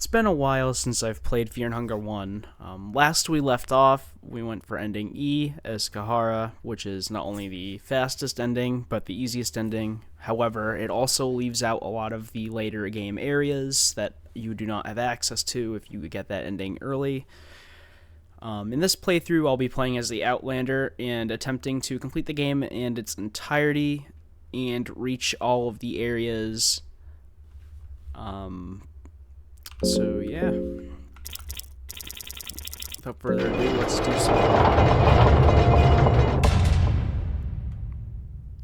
It's been a while since I've played Fear and Hunger 1. Last we left off, we went for ending E as Kahara, which is not only the fastest ending, but the easiest ending. However, it also leaves out a lot of the later game areas that you do not have access to if you get that ending early. In this playthrough, I'll be playing as the Outlander and attempting to complete the game in its entirety and reach all of the areas. So yeah, without further ado, let's do so.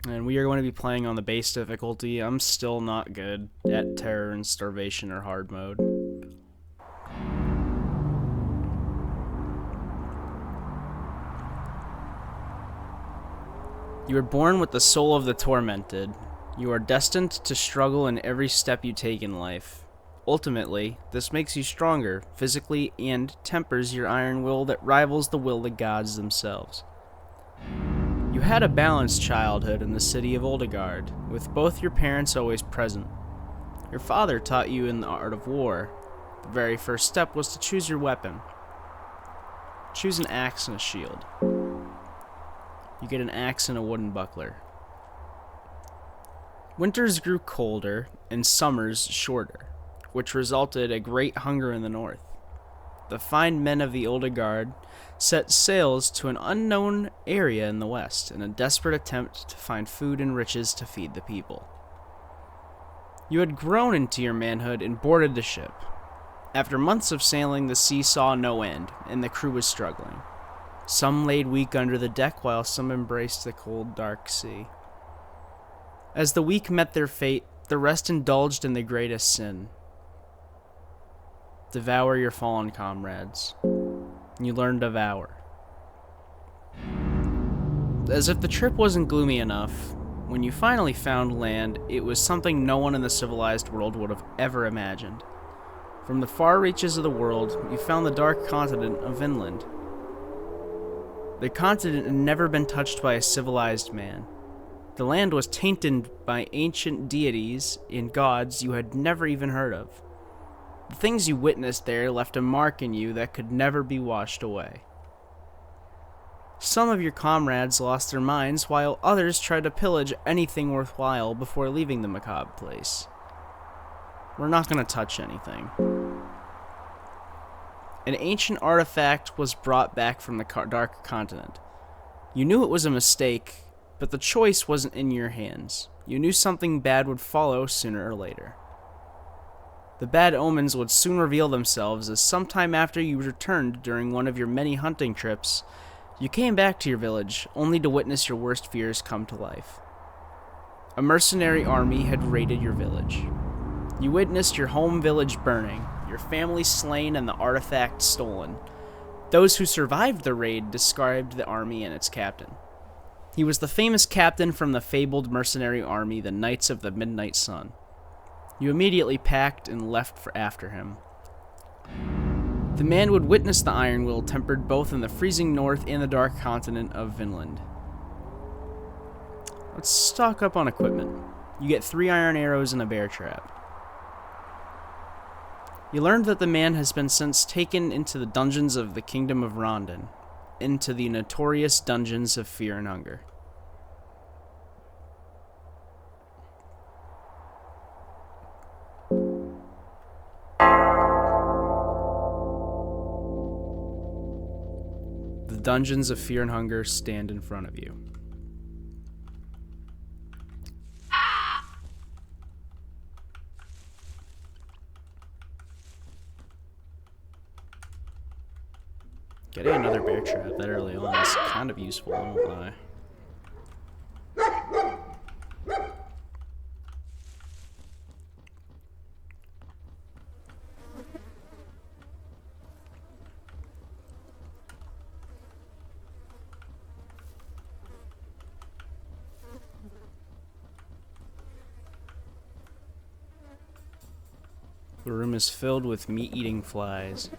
And we are going to be playing on the base difficulty. I'm still not good at Terror and Starvation or Hard mode. You are born with the soul of the tormented. You are destined to struggle in every step you take in life. Ultimately, this makes you stronger, physically, and tempers your iron will that rivals the will of the gods themselves. You had a balanced childhood in the city of Oldegard, with both your parents always present. Your father taught you in the art of war. The very first step was to choose your weapon. Choose an axe and a shield. You get an axe and a wooden buckler. Winters grew colder, and summers shorter, which resulted a great hunger in the north. The fine men of the Oldegard set sails to an unknown area in the west in a desperate attempt to find food and riches to feed the people. You had grown into your manhood and boarded the ship. After months of sailing, the sea saw no end, and the crew was struggling. Some laid weak under the deck, while some embraced the cold, dark sea. As the weak met their fate, the rest indulged in the greatest sin. Devour your fallen comrades. You learn to devour. As if the trip wasn't gloomy enough, when you finally found land, it was something no one in the civilized world would have ever imagined. From the far reaches of the world, you found the dark continent of Vinland. The continent had never been touched by a civilized man. The land was tainted by ancient deities and gods you had never even heard of. The things you witnessed there left a mark in you that could never be washed away. Some of your comrades lost their minds, while others tried to pillage anything worthwhile before leaving the macabre place. We're not going to touch anything. An ancient artifact was brought back from the Dark Continent. You knew it was a mistake, but the choice wasn't in your hands. You knew something bad would follow sooner or later. The bad omens would soon reveal themselves, as sometime after you returned during one of your many hunting trips, you came back to your village, only to witness your worst fears come to life. A mercenary army had raided your village. You witnessed your home village burning, your family slain, and the artifact stolen. Those who survived the raid described the army and its captain. He was the famous captain from the fabled mercenary army, the Knights of the Midnight Sun. You immediately packed and left after him. The man would witness the iron will tempered both in the freezing north and the dark continent of Vinland. Let's stock up on equipment. You get 3 iron arrows and a bear trap. You learned that the man has been since taken into the dungeons of the kingdom of Rondon, into the notorious dungeons of Fear and Hunger. The dungeons of Fear and Hunger stand in front of you. Getting another bear trap that early on is kind of useful, I won't lie. The room is filled with meat-eating flies.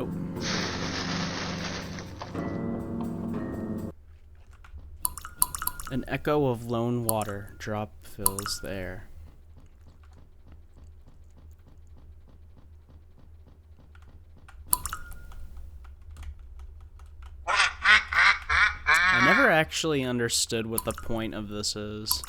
Nope. An echo of lone water drop fills the air. I never actually understood what the point of this is.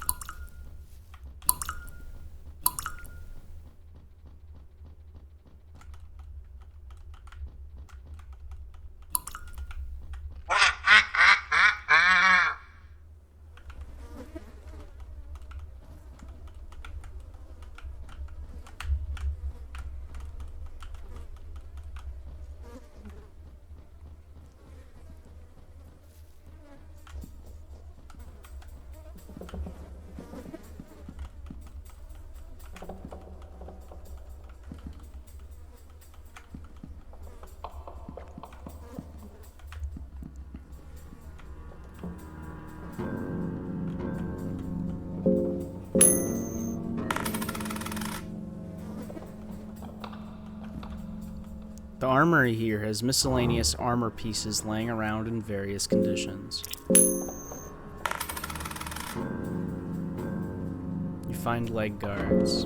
The armory here has miscellaneous armor pieces laying around in various conditions. You find leg guards.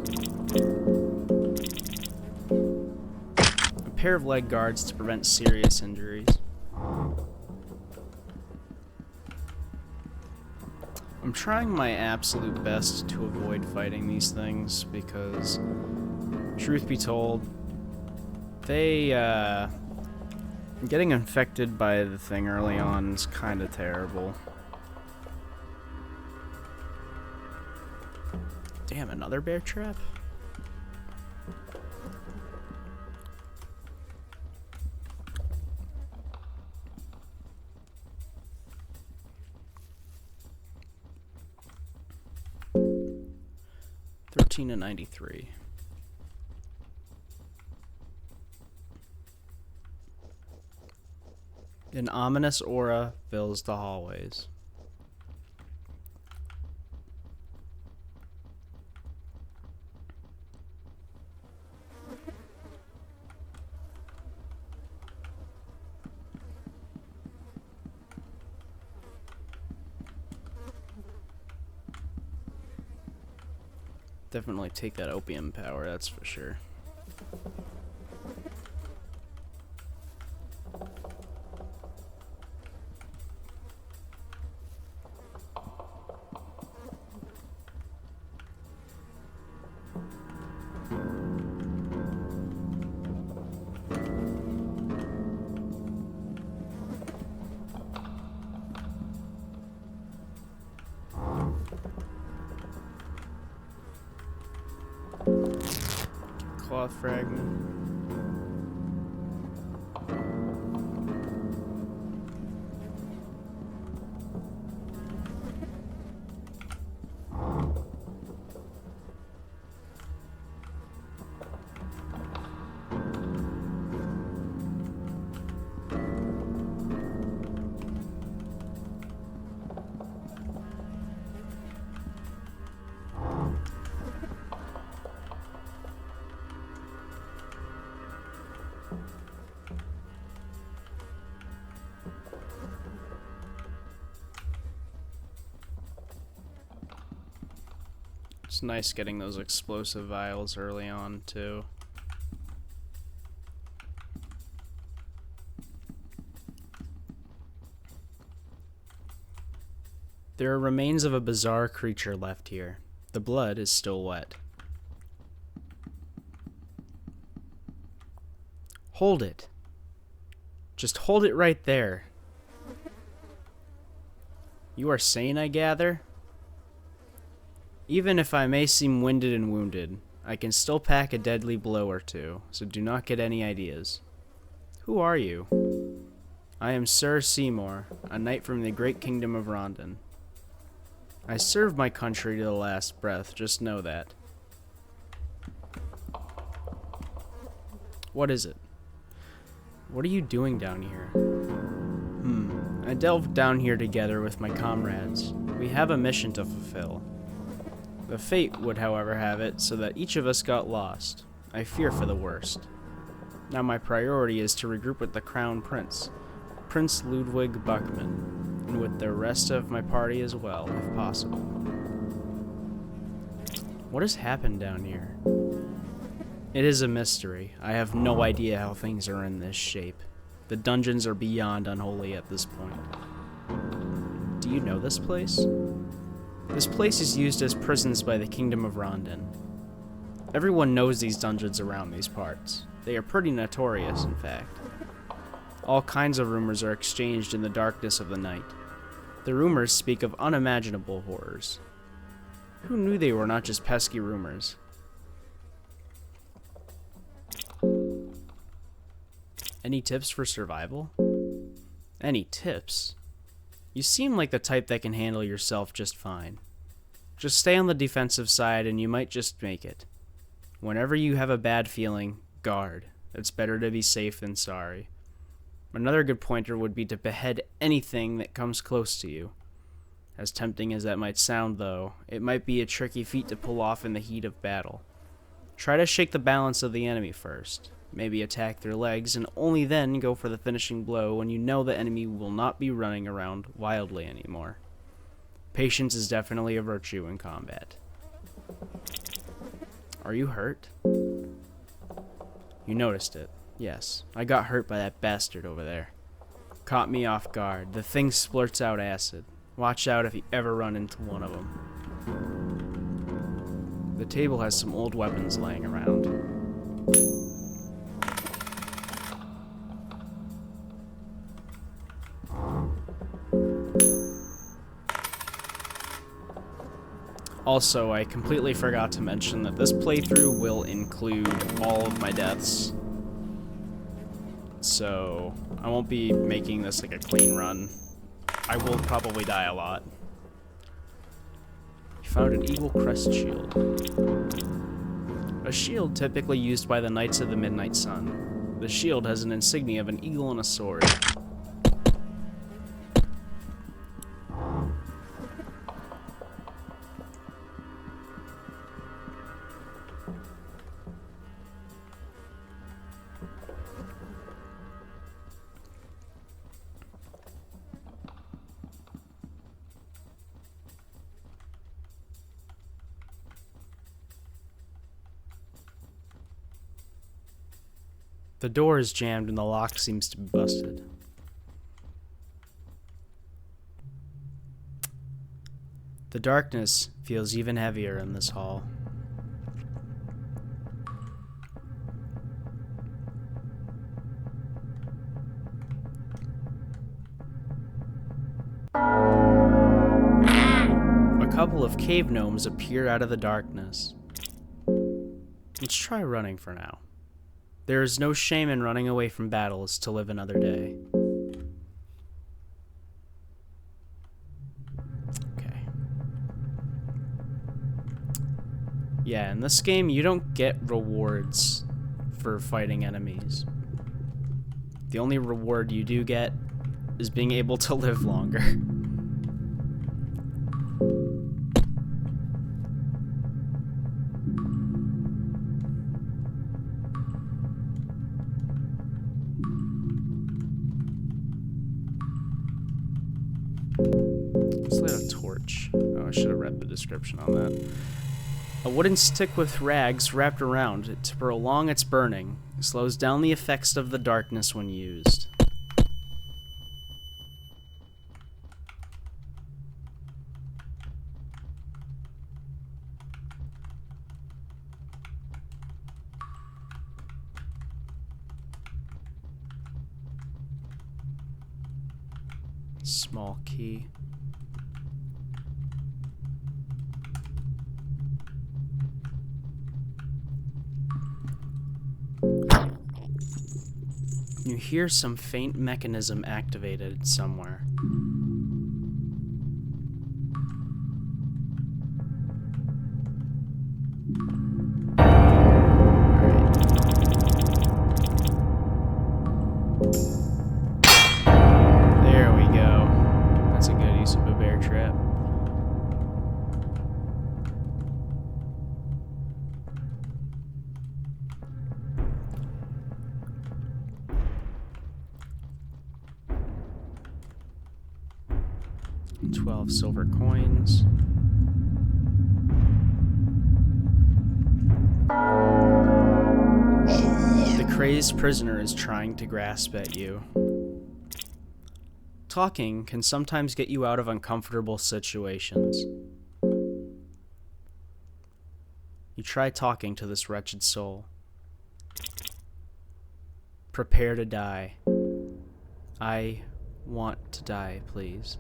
A pair of leg guards to prevent serious injuries. I'm trying my absolute best to avoid fighting these things because, truth be told, getting infected by the thing early on is kind of terrible. Damn, another bear trap? $13.93. An ominous aura fills the hallways. Definitely take that opium power, that's for sure. Cloth fragment. It's nice getting those explosive vials early on, too. There are remains of a bizarre creature left here. The blood is still wet. Hold it. Just hold it right there. You are sane, I gather? Even if I may seem winded and wounded, I can still pack a deadly blow or two, so do not get any ideas. Who are you? I am Sir Seymour, a knight from the great kingdom of Rondon. I served my country to the last breath, just know that. What is it? What are you doing down here? I delved down here together with my comrades. We have a mission to fulfill. The fate would, however, have it so that each of us got lost. I fear for the worst. Now my priority is to regroup with the Crown Prince, Prince Ludwig Buckman, and with the rest of my party as well, if possible. What has happened down here? It is a mystery. I have no idea how things are in this shape. The dungeons are beyond unholy at this point. Do you know this place? This place is used as prisons by the Kingdom of Rondon. Everyone knows these dungeons around these parts. They are pretty notorious, in fact. All kinds of rumors are exchanged in the darkness of the night. The rumors speak of unimaginable horrors. Who knew they were not just pesky rumors? Any tips for survival? Any tips? You seem like the type that can handle yourself just fine. Just stay on the defensive side and you might just make it. Whenever you have a bad feeling, guard. It's better to be safe than sorry. Another good pointer would be to behead anything that comes close to you. As tempting as that might sound, though, it might be a tricky feat to pull off in the heat of battle. Try to shake the balance of the enemy first. Maybe attack their legs, and only then go for the finishing blow when you know the enemy will not be running around wildly anymore. Patience is definitely a virtue in combat. Are you hurt? You noticed it. Yes, I got hurt by that bastard over there. Caught me off guard. The thing splurts out acid. Watch out if you ever run into one of them. The table has some old weapons laying around. Also, I completely forgot to mention that this playthrough will include all of my deaths. So, I won't be making this like a clean run. I will probably die a lot. You found an Eagle Crest shield. A shield typically used by the Knights of the Midnight Sun. The shield has an insignia of an eagle and a sword. The door is jammed and the lock seems to be busted. The darkness feels even heavier in this hall. A couple of cave gnomes appear out of the darkness. Let's try running for now. There is no shame in running away from battles to live another day. Okay. Yeah, in this game, you don't get rewards for fighting enemies. The only reward you do get is being able to live longer. I should have read the description on that. A wooden stick with rags wrapped around it to prolong its burning. It slows down the effects of the darkness when used. Small key. You hear some faint mechanism activated somewhere. There we go. That's a good use of a bear trap. 12 silver coins. The crazed prisoner is trying to grasp at you. Talking can sometimes get you out of uncomfortable situations. You try talking to this wretched soul. Prepare to die. I want to die, please.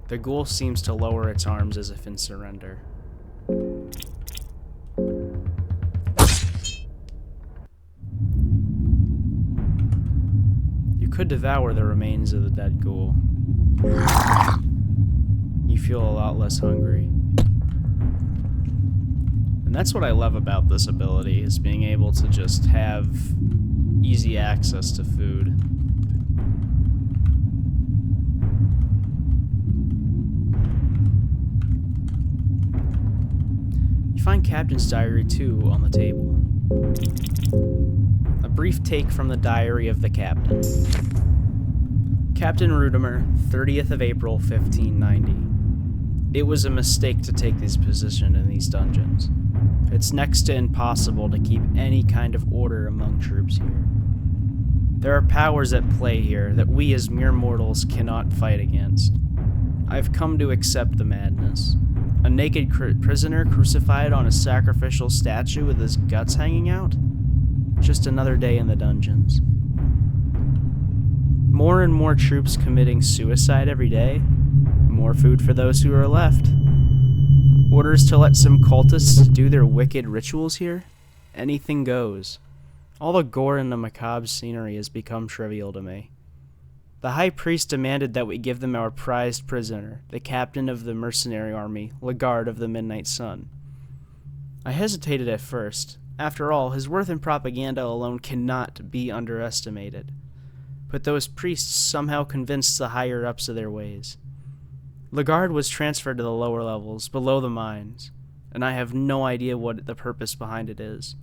The ghoul seems to lower its arms as if in surrender. You could devour the remains of the dead ghoul. You feel a lot less hungry. And that's what I love about this ability, is being able to just have easy access to food. You find Captain's diary 2 on the table. A brief take from the diary of the captain. Captain Rudimer, 30th of April, 1590. It was a mistake to take this position in these dungeons. It's next to impossible to keep any kind of order among troops here. There are powers at play here that we as mere mortals cannot fight against. I've come to accept the madness. A naked prisoner crucified on a sacrificial statue with his guts hanging out? Just another day in the dungeons. More and more troops committing suicide every day. More food for those who are left. Orders to let some cultists do their wicked rituals here? Anything goes. All the gore and the macabre scenery has become trivial to me. The high priest demanded that we give them our prized prisoner, the captain of the mercenary army, Lagarde of the Midnight Sun. I hesitated at first. After all, his worth in propaganda alone cannot be underestimated. But those priests somehow convinced the higher-ups of their ways. Lagarde was transferred to the lower levels, below the mines, and I have no idea what the purpose behind it is.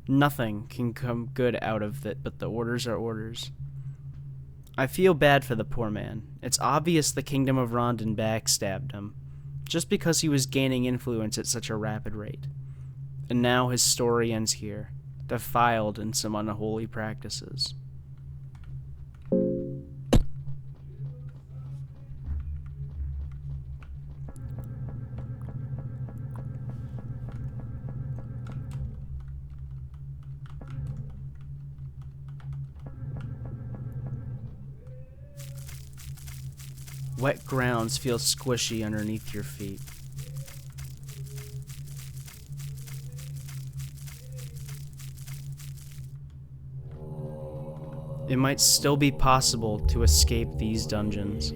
Nothing can come good out of it, but the orders are orders. I feel bad for the poor man. It's obvious the Kingdom of Rondon backstabbed him, just because he was gaining influence at such a rapid rate. And now his story ends here, defiled in some unholy practices. Wet grounds feel squishy underneath your feet. It might still be possible to escape these dungeons.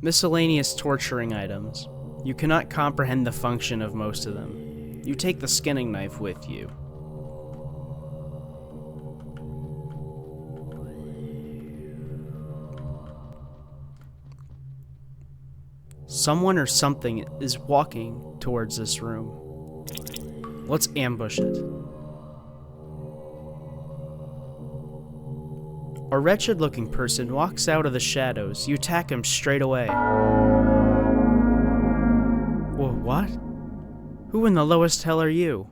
Miscellaneous torturing items. You cannot comprehend the function of most of them. You take the skinning knife with you. Someone or something is walking towards this room. Let's ambush it. A wretched-looking person walks out of the shadows. You attack him straight away. Whoa, what? Who in the lowest hell are you?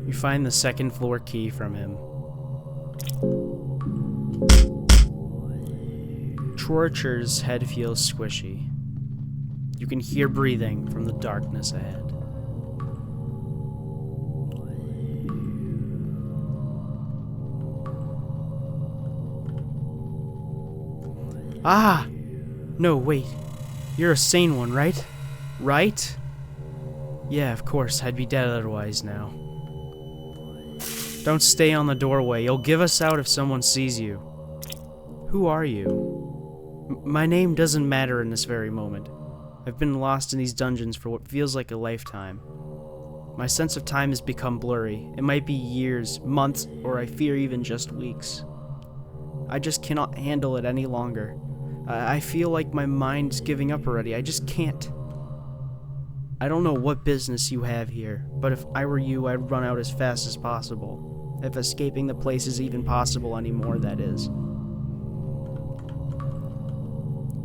You find the second floor key from him. Torture's head feels squishy. You can hear breathing from the darkness ahead. Ah! No, wait. You're a sane one, right? Right? Yeah, of course. I'd be dead otherwise now. Don't stay on the doorway. You'll give us out if someone sees you. Who are you? My name doesn't matter in this very moment. I've been lost in these dungeons for what feels like a lifetime. My sense of time has become blurry. It might be years, months, or I fear even just weeks. I just cannot handle it any longer. I feel like my mind's giving up already. I just can't. I don't know what business you have here, but if I were you, I'd run out as fast as possible. If escaping the place is even possible anymore, that is.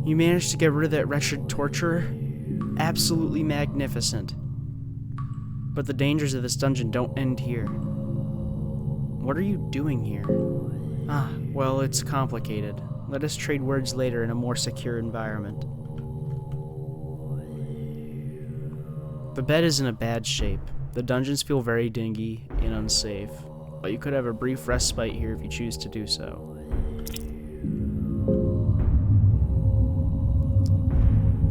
You managed to get rid of that wretched torturer? Absolutely magnificent. But the dangers of this dungeon don't end here. What are you doing here? Ah, well, it's complicated. Let us trade words later in a more secure environment. The bed is in a bad shape. The dungeons feel very dingy and unsafe, but you could have a brief respite here if you choose to do so.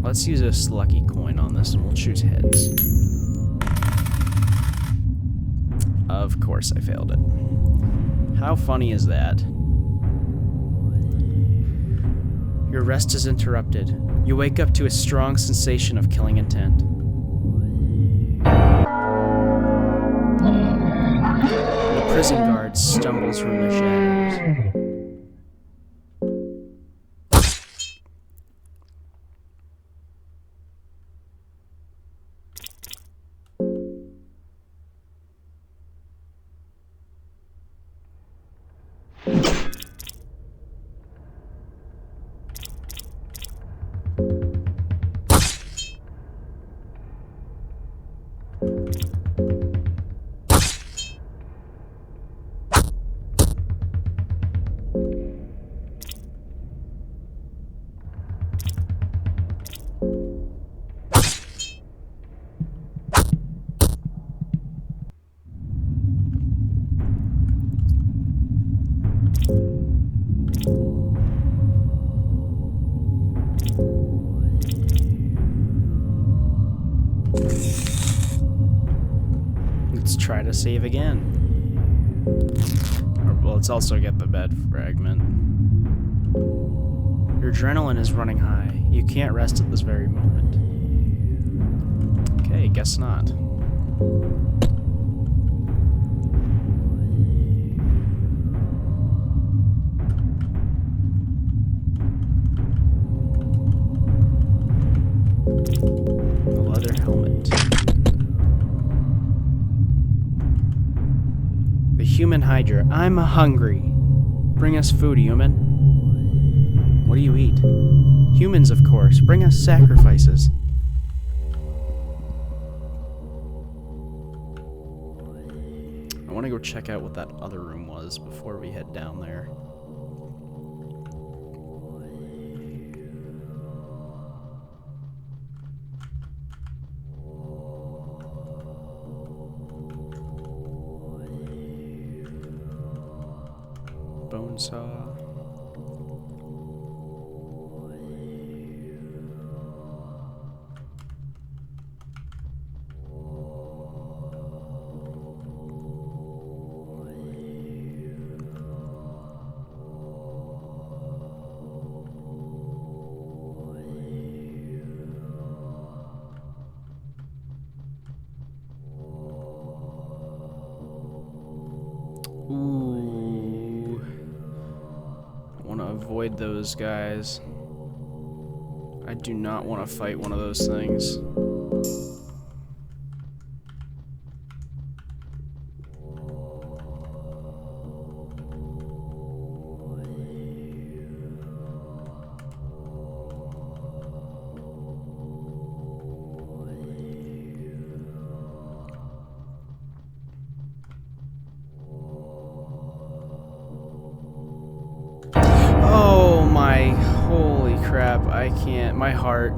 Let's use a lucky coin on this and we'll choose heads. Of course I failed it. How funny is that? Your rest is interrupted. You wake up to a strong sensation of killing intent. The prison guard stumbles from the shadows. Let's try to save again. Well, let's also get the bed fragment. Your adrenaline is running high. You can't rest at this very moment. Okay, guess not. A leather helmet. The human Hydra. I'm hungry. Bring us food, human. What do you eat? Humans, of course. Bring us sacrifices. I want to go check out what that other room was before we head down there. Bone saw. Ooh. I want to avoid those guys. I do not want to fight one of those things. Oh my, holy crap, I can't, my heart.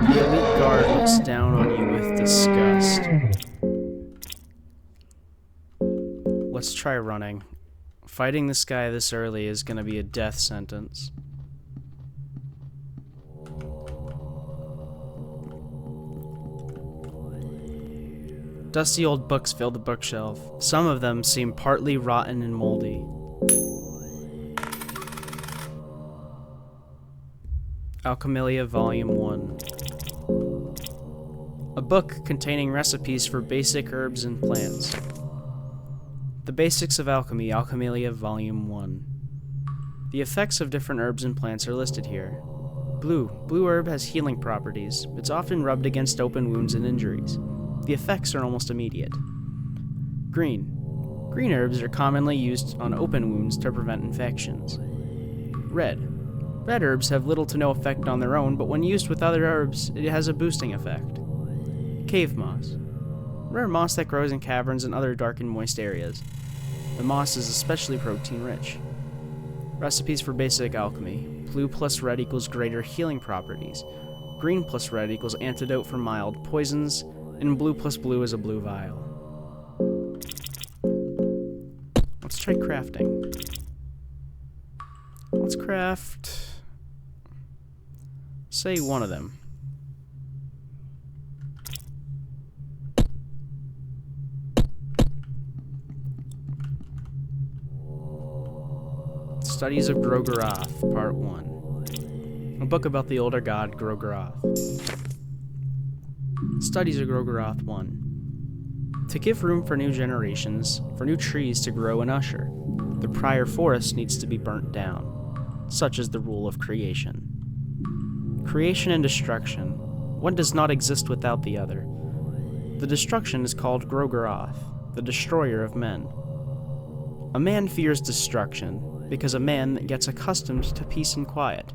The elite guard looks down on you with disgust. Let's try running. Fighting this guy this early is gonna be a death sentence. Dusty old books fill the bookshelf. Some of them seem partly rotten and moldy. Alchemilia Volume 1. A book containing recipes for basic herbs and plants. The Basics of Alchemy, Alchemilia, Volume 1. The effects of different herbs and plants are listed here. Blue herb has healing properties. It's often rubbed against open wounds and injuries. The effects are almost immediate. Green herbs are commonly used on open wounds to prevent infections. Red herbs have little to no effect on their own, but when used with other herbs, it has a boosting effect. Cave moss. Rare moss that grows in caverns and other dark and moist areas. The moss is especially protein-rich. Recipes for basic alchemy. Blue plus red equals greater healing properties. Green plus red equals antidote for mild poisons. And blue plus blue is a blue vial. Let's try crafting. Let's craft... say one of them. Studies of Grogorath, Part 1. A book about the older god Grogorath. Studies of Grogorath 1. To give room for new generations, for new trees to grow and usher, the prior forest needs to be burnt down. Such is the rule of creation. Creation and destruction. One does not exist without the other. The destruction is called Grogorath, the destroyer of men. A man fears destruction, because a man gets accustomed to peace and quiet.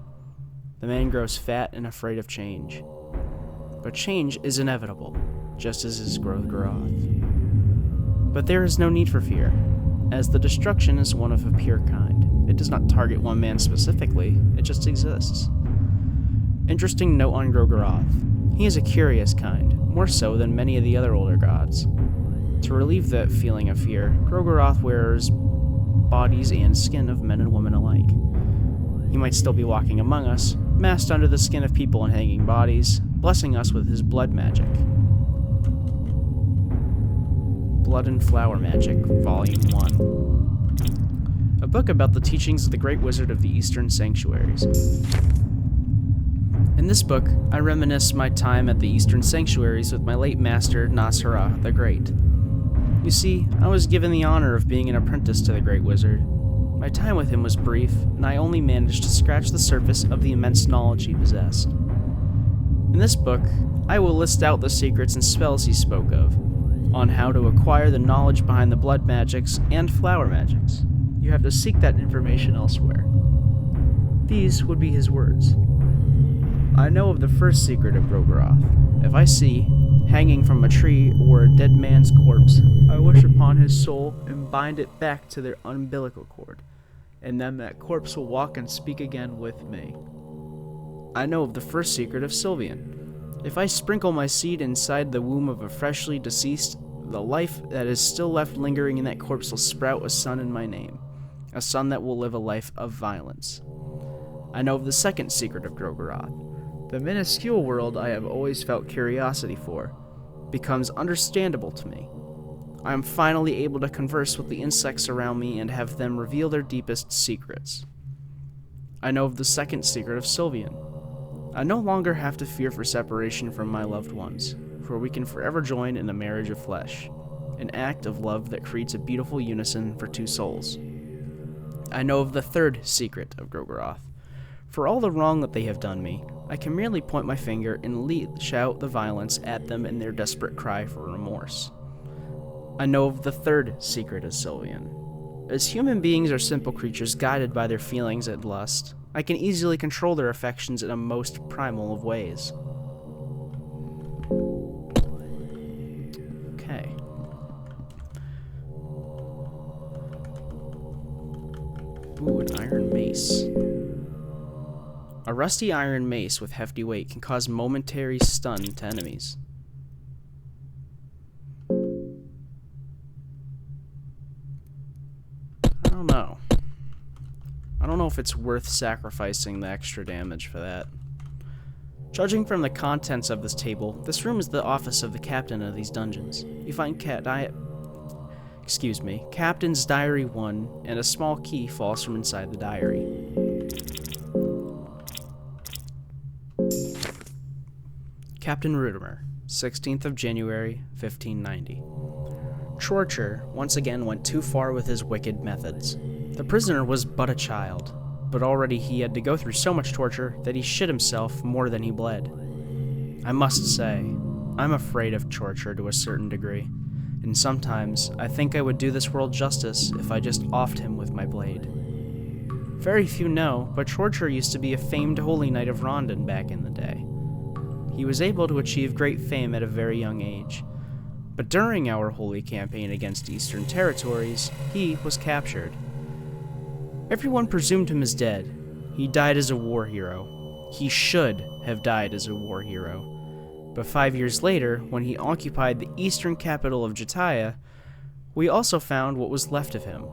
The man grows fat and afraid of change. But change is inevitable, just as is Grogorath. But there is no need for fear, as the destruction is one of a pure kind. It does not target one man specifically, it just exists. Interesting note on Grogorath. He is a curious kind, more so than many of the other older gods. To relieve that feeling of fear, Grogorath wears bodies and skin of men and women alike. He might still be walking among us, masked under the skin of people and hanging bodies, blessing us with his blood magic. Blood and Flower Magic, Volume 1. A book about the teachings of the Great Wizard of the Eastern Sanctuaries. In this book, I reminisce my time at the Eastern Sanctuaries with my late master, Nasara the Great. You see, I was given the honor of being an apprentice to the Great Wizard. My time with him was brief, and I only managed to scratch the surface of the immense knowledge he possessed. In this book, I will list out the secrets and spells he spoke of, on how to acquire the knowledge behind the blood magics and flower magics. You have to seek that information elsewhere. These would be his words. I know of the first secret of Grogorath. If I see, hanging from a tree or a dead man's corpse, I wish upon his soul and bind it back to their umbilical cord, and then that corpse will walk and speak again with me. I know of the first secret of Sylvian. If I sprinkle my seed inside the womb of a freshly deceased, the life that is still left lingering in that corpse will sprout a son in my name, a son that will live a life of violence. I know of the second secret of Grogorath. The minuscule world I have always felt curiosity for becomes understandable to me. I am finally able to converse with the insects around me and have them reveal their deepest secrets. I know of the second secret of Sylvian. I no longer have to fear for separation from my loved ones, for we can forever join in a marriage of flesh, an act of love that creates a beautiful unison for two souls. I know of the third secret of Grogorath. For all the wrong that they have done me, I can merely point my finger and leash out the violence at them in their desperate cry for remorse. I know of the third secret of Sylvian. As human beings are simple creatures guided by their feelings and lust, I can easily control their affections in a most primal of ways. Okay. Ooh, an iron mace. A rusty iron mace with hefty weight can cause momentary stun to enemies. I don't know. I don't know if it's worth sacrificing the extra damage for that. Judging from the contents of this table, this room is the office of the captain of these dungeons. You find Captain's Diary 1, and a small key falls from inside the diary. Captain Rutimer, 16th of January, 1590. Torture once again went too far with his wicked methods. The prisoner was but a child, but already he had to go through so much torture that he shit himself more than he bled. I must say, I'm afraid of torture to a certain degree, and sometimes I think I would do this world justice if I just offed him with my blade. Very few know, but Torture used to be a famed holy knight of Rondon back in the day. He was able to achieve great fame at a very young age, but during our holy campaign against Eastern territories, he was captured. Everyone presumed him as dead. He died as a war hero. He should have died as a war hero. But 5 years later, when he occupied the eastern capital of Jataya, we also found what was left of him.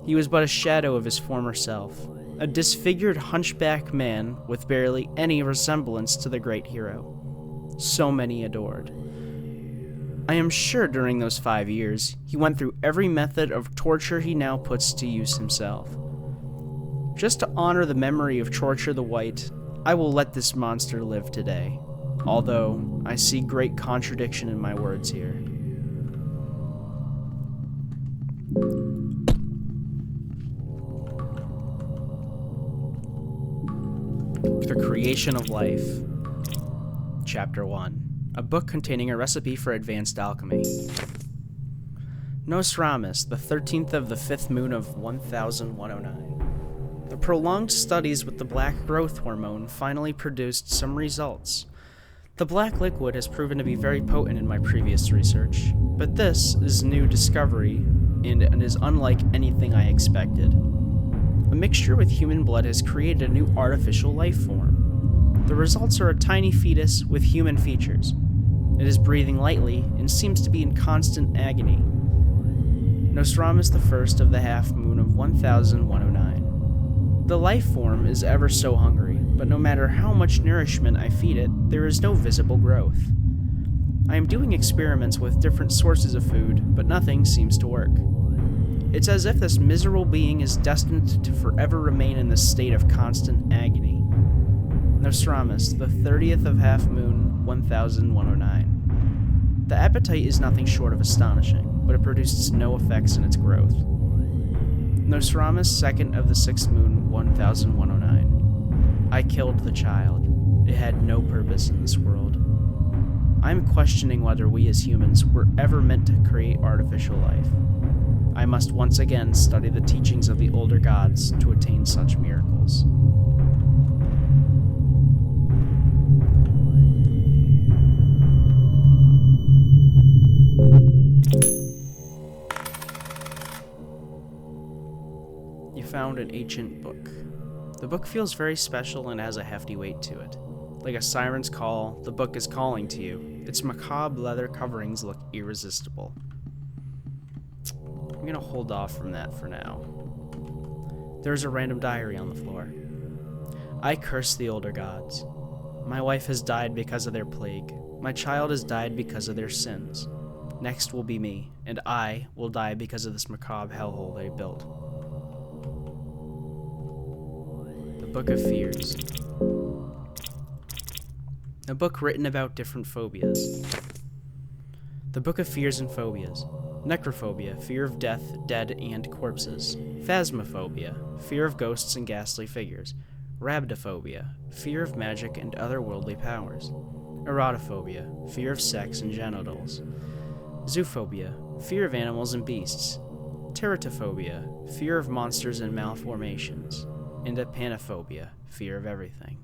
He was but a shadow of his former self, a disfigured hunchback man with barely any resemblance to the great hero so many adored. I am sure during those 5 years, he went through every method of torture he now puts to use himself. Just to honor the memory of Torture the White, I will let this monster live today, although I see great contradiction in my words here. The Creation of Life. Chapter 1. A book containing a recipe for advanced alchemy. Nostradamus, the 13th of the 5th moon of 1109. The prolonged studies with the black growth hormone finally produced some results. The black liquid has proven to be very potent in my previous research, but this is a new discovery and is unlike anything I expected. A mixture with human blood has created a new artificial life form. The results are a tiny fetus with human features. It is breathing lightly and seems to be in constant agony. Nostradamus the 1st of the half moon of 1109. The life form is ever so hungry, but no matter how much nourishment I feed it, there is no visible growth. I am doing experiments with different sources of food, but nothing seems to work. It's as if this miserable being is destined to forever remain in this state of constant agony. Nostradamus, the 30th of half moon, 1109. The appetite is nothing short of astonishing, but it produces no effects in its growth. Nostradamus, 2nd of the 6th moon, 1109. I killed the child. It had no purpose in this world. I am questioning whether we as humans were ever meant to create artificial life. I must once again study the teachings of the older gods to attain such miracles. You found an ancient book. The book feels very special and has a hefty weight to it. Like a siren's call, the book is calling to you. Its macabre leather coverings look irresistible. I'm gonna hold off from that for now. There's a random diary on the floor. I curse the older gods. My wife has died because of their plague. My child has died because of their sins. Next will be me, and I will die because of this macabre hellhole they built. The Book of Fears. A book written about different phobias. The Book of Fears and Phobias. Necrophobia, fear of death, dead, and corpses. Phasmophobia, fear of ghosts and ghastly figures. Rhabdophobia, fear of magic and otherworldly powers. Erotophobia, fear of sex and genitals. Zoophobia, fear of animals and beasts. Teratophobia, fear of monsters and malformations. And Apanophobia, fear of everything.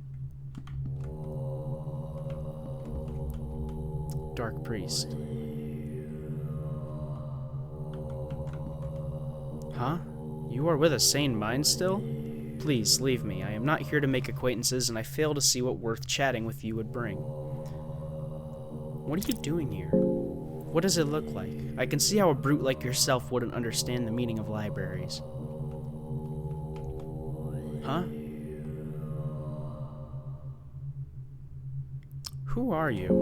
Dark Priest. Huh? You are with a sane mind still? Please, leave me. I am not here to make acquaintances, and I fail to see what worth chatting with you would bring. What are you doing here? What does it look like? I can see how a brute like yourself wouldn't understand the meaning of libraries. Huh? Who are you?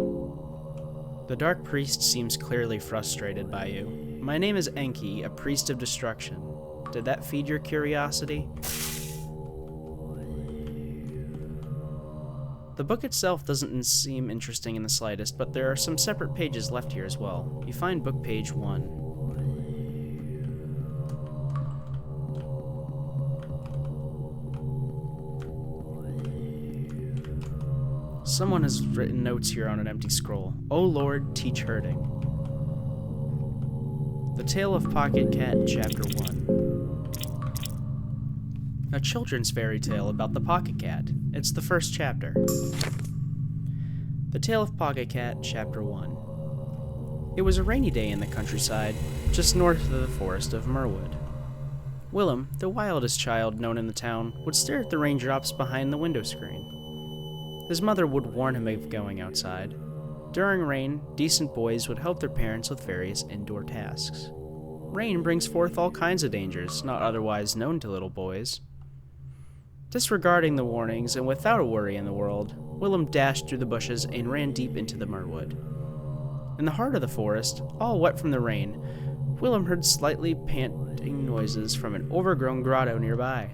The Dark Priest seems clearly frustrated by you. My name is Enki, a priest of destruction. Did that feed your curiosity? The book itself doesn't seem interesting in the slightest, but there are some separate pages left here as well. You find book page 1. Someone has written notes here on an empty scroll. "O Lord, teach herding." The Tale of Pocket Cat, Chapter 1. A children's fairy tale about the Pocket Cat. It's the first chapter. The Tale of Pocket Cat, Chapter 1. It was a rainy day in the countryside, just north of the forest of Merwood. Willem, the wildest child known in the town, would stare at the raindrops behind the window screen. His mother would warn him of going outside. During rain, decent boys would help their parents with various indoor tasks. Rain brings forth all kinds of dangers, not otherwise known to little boys. Disregarding the warnings and without a worry in the world, Willem dashed through the bushes and ran deep into the Merwood. In the heart of the forest, all wet from the rain, Willem heard slightly panting noises from an overgrown grotto nearby.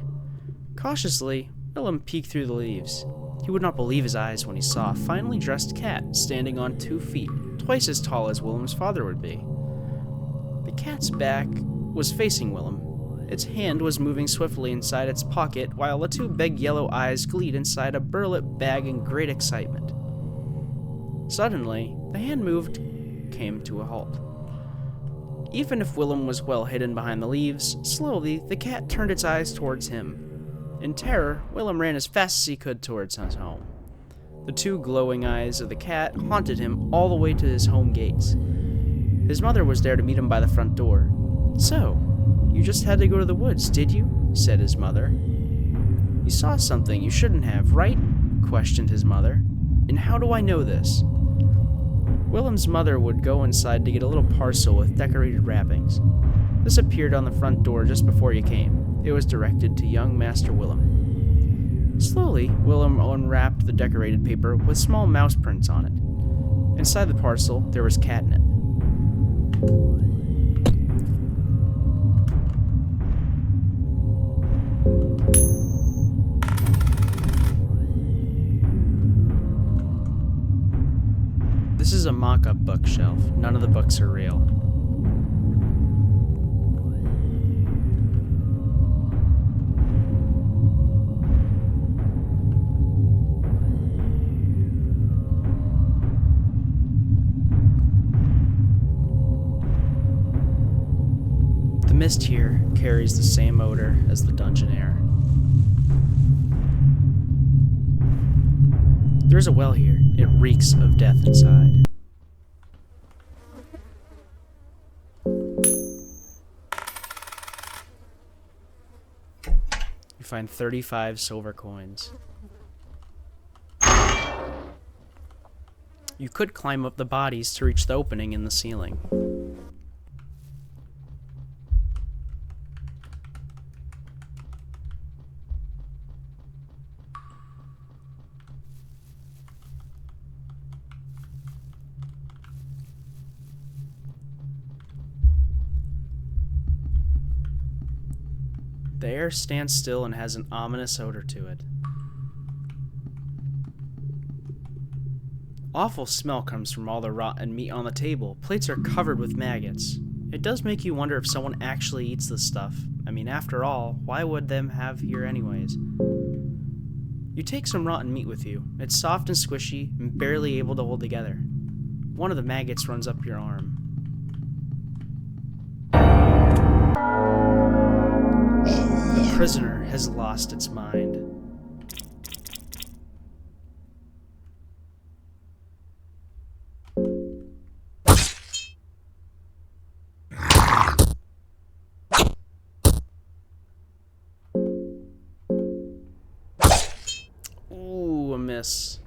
Cautiously, Willem peeked through the leaves. He would not believe his eyes when he saw a finely dressed cat standing on 2 feet, twice as tall as Willem's father would be. The cat's back was facing Willem. Its hand was moving swiftly inside its pocket, while the 2 big yellow eyes gleamed inside a burlap bag in great excitement. Suddenly, the hand came to a halt. Even if Willem was well hidden behind the leaves, slowly the cat turned its eyes towards him. In terror, Willem ran as fast as he could towards his home. The 2 glowing eyes of the cat haunted him all the way to his home gates. His mother was there to meet him by the front door. "So, you just had to go to the woods, did you?" said his mother. "You saw something you shouldn't have, right?" questioned his mother. "And how do I know this?" Willem's mother would go inside to get a little parcel with decorated wrappings. This appeared on the front door just before you came. It was directed to young Master Willem. Slowly, Willem unwrapped the decorated paper with small mouse prints on it. Inside the parcel, there was catnip. This is a mock-up bookshelf. None of the books are real. The mist here carries the same odor as the dungeon air. There's a well here. It reeks of death inside. You find 35 silver coins. You could climb up the bodies to reach the opening in the ceiling. The air stands still and has an ominous odor to it. Awful smell comes from all the rotten meat on the table. Plates are covered with maggots. It does make you wonder if someone actually eats this stuff. I mean, after all, why would them have here anyways? You take some rotten meat with you. It's soft and squishy and barely able to hold together. One of the maggots runs up your arm. The prisoner has lost its mind. Ooh, a miss.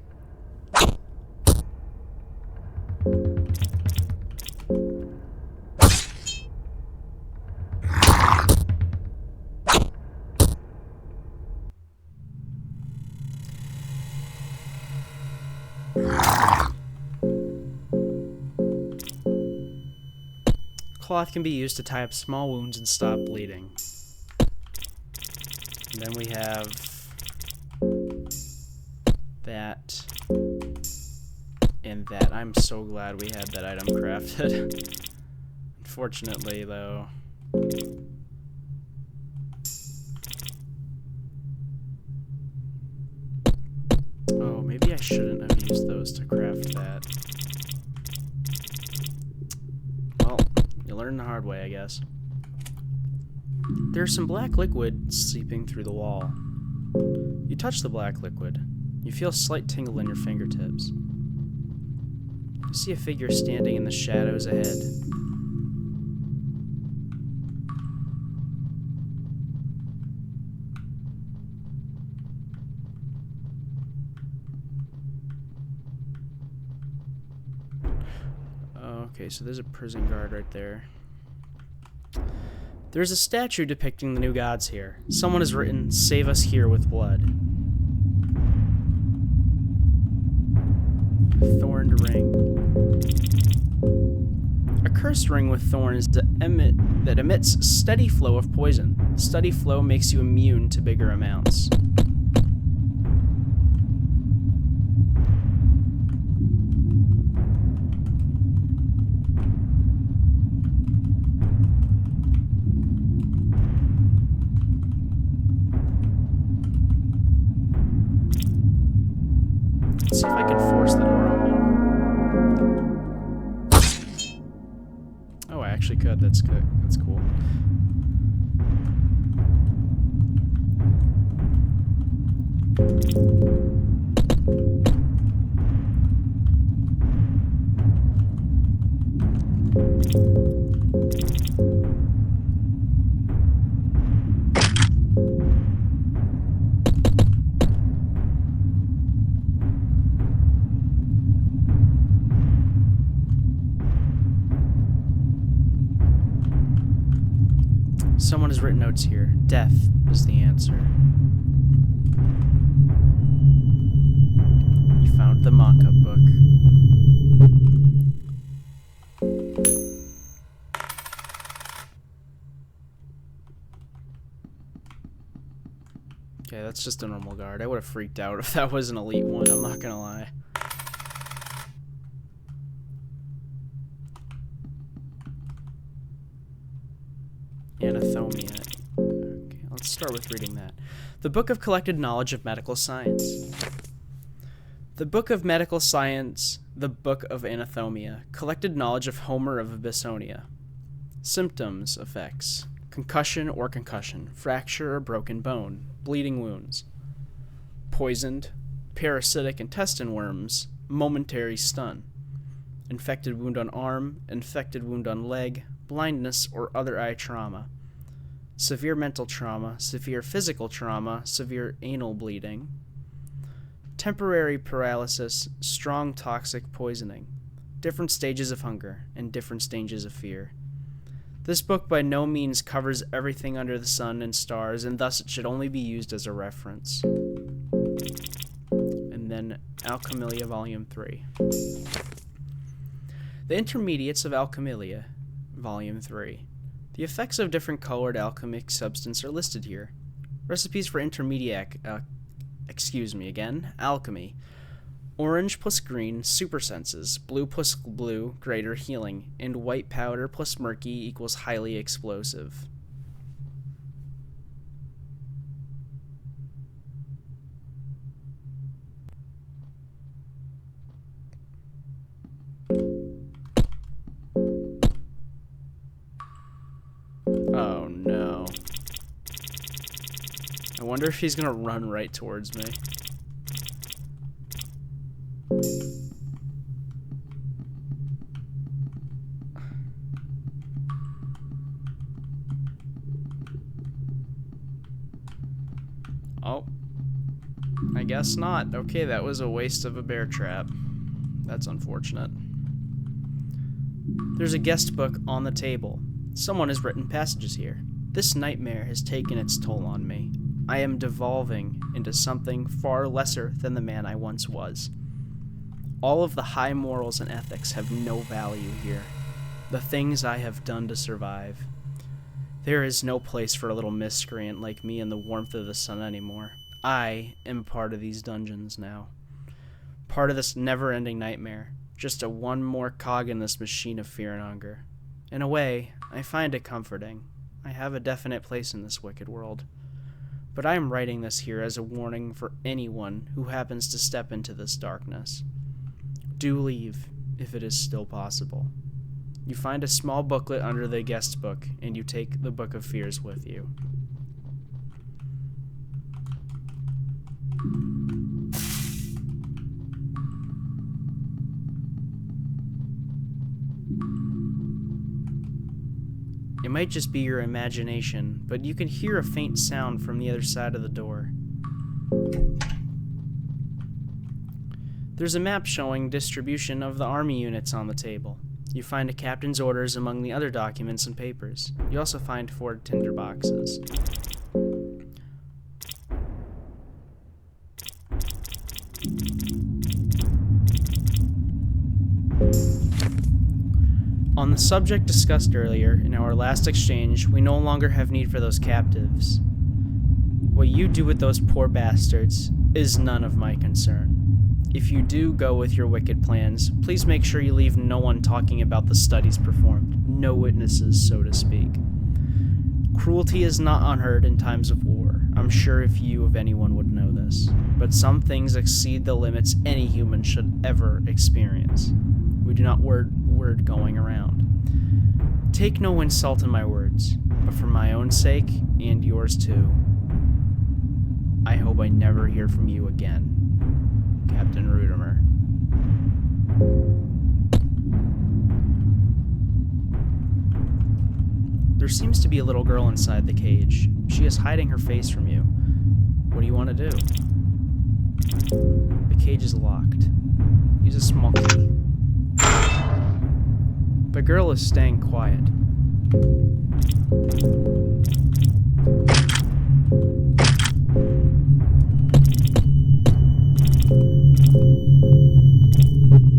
Cloth can be used to tie up small wounds and stop bleeding. And then we have that. And that. I'm so glad we had that item crafted. Unfortunately, though. Oh, maybe I shouldn't have used those to craft that. Well, you learn the hard way, I guess. There's some black liquid seeping through the wall. You touch the black liquid. You feel a slight tingle in your fingertips. You see a figure standing in the shadows ahead. Okay, so there's a prison guard right there. There's a statue depicting the new gods here. Someone has written, "Save us here with blood." A thorned ring. A cursed ring with thorns that emits steady flow of poison. Steady flow makes you immune to bigger amounts. Let's see if I can force the door open. Oh, I actually could. That's good. That's cool. Someone has written notes here. Death is the answer. You found the mock-up book. Okay, that's just a normal guard. I would have freaked out if that was an elite one, I'm not gonna lie. Anathomia. Okay, let's start with reading that. The Book of Collected Knowledge of Medical Science. The Book of Medical Science, the Book of Anathomia, collected knowledge of Homer of Abyssonia. Symptoms, effects: concussion or concussion, fracture or broken bone, bleeding wounds, poisoned, parasitic intestine worms, momentary stun, infected wound on arm, infected wound on leg, blindness or other eye trauma, severe mental trauma, severe physical trauma, severe anal bleeding, temporary paralysis, strong toxic poisoning, different stages of hunger, and different stages of fear. This book by no means covers everything under the sun and stars, and thus it should only be used as a reference. And then Alchemilia Volume 3. The Intermediates of Alchemilia Volume 3. The effects of different colored alchemic substance are listed here. Recipes for intermediate, alchemy. Orange plus green, super senses. Blue plus blue, greater healing. And white powder plus murky equals highly explosive. Oh no. I wonder if he's gonna run right towards me. Oh. I guess not. Okay, that was a waste of a bear trap. That's unfortunate. There's a guest book on the table. Someone has written passages here. This nightmare has taken its toll on me. I am devolving into something far lesser than the man I once was. All of the high morals and ethics have no value here. The things I have done to survive. There is no place for a little miscreant like me in the warmth of the sun anymore. I am part of these dungeons now. Part of this never-ending nightmare. Just a one more cog in this machine of fear and hunger. In a way, I find it comforting. I have a definite place in this wicked world. But I am writing this here as a warning for anyone who happens to step into this darkness. Do leave, if it is still possible. You find a small booklet under the guest book, and you take the Book of Fears with you. It might just be your imagination, but you can hear a faint sound from the other side of the door. There's a map showing distribution of the army units on the table. You find a captain's orders among the other documents and papers. You also find 4 tinder boxes. On the subject discussed earlier in our last exchange, we no longer have need for those captives. What you do with those poor bastards is none of my concern. If you do go with your wicked plans, please make sure you leave no one talking about the studies performed, no witnesses, so to speak. Cruelty is not unheard in times of war. I'm sure if you of anyone would know this. But some things exceed the limits any human should ever experience. We do not word going around. Take no insult in my words, but for my own sake, and yours too, I hope I never hear from you again. Captain Rudimer. There seems to be a little girl inside the cage. She is hiding her face from you. What do you want to do? The cage is locked. Use a small key. The girl is staying quiet.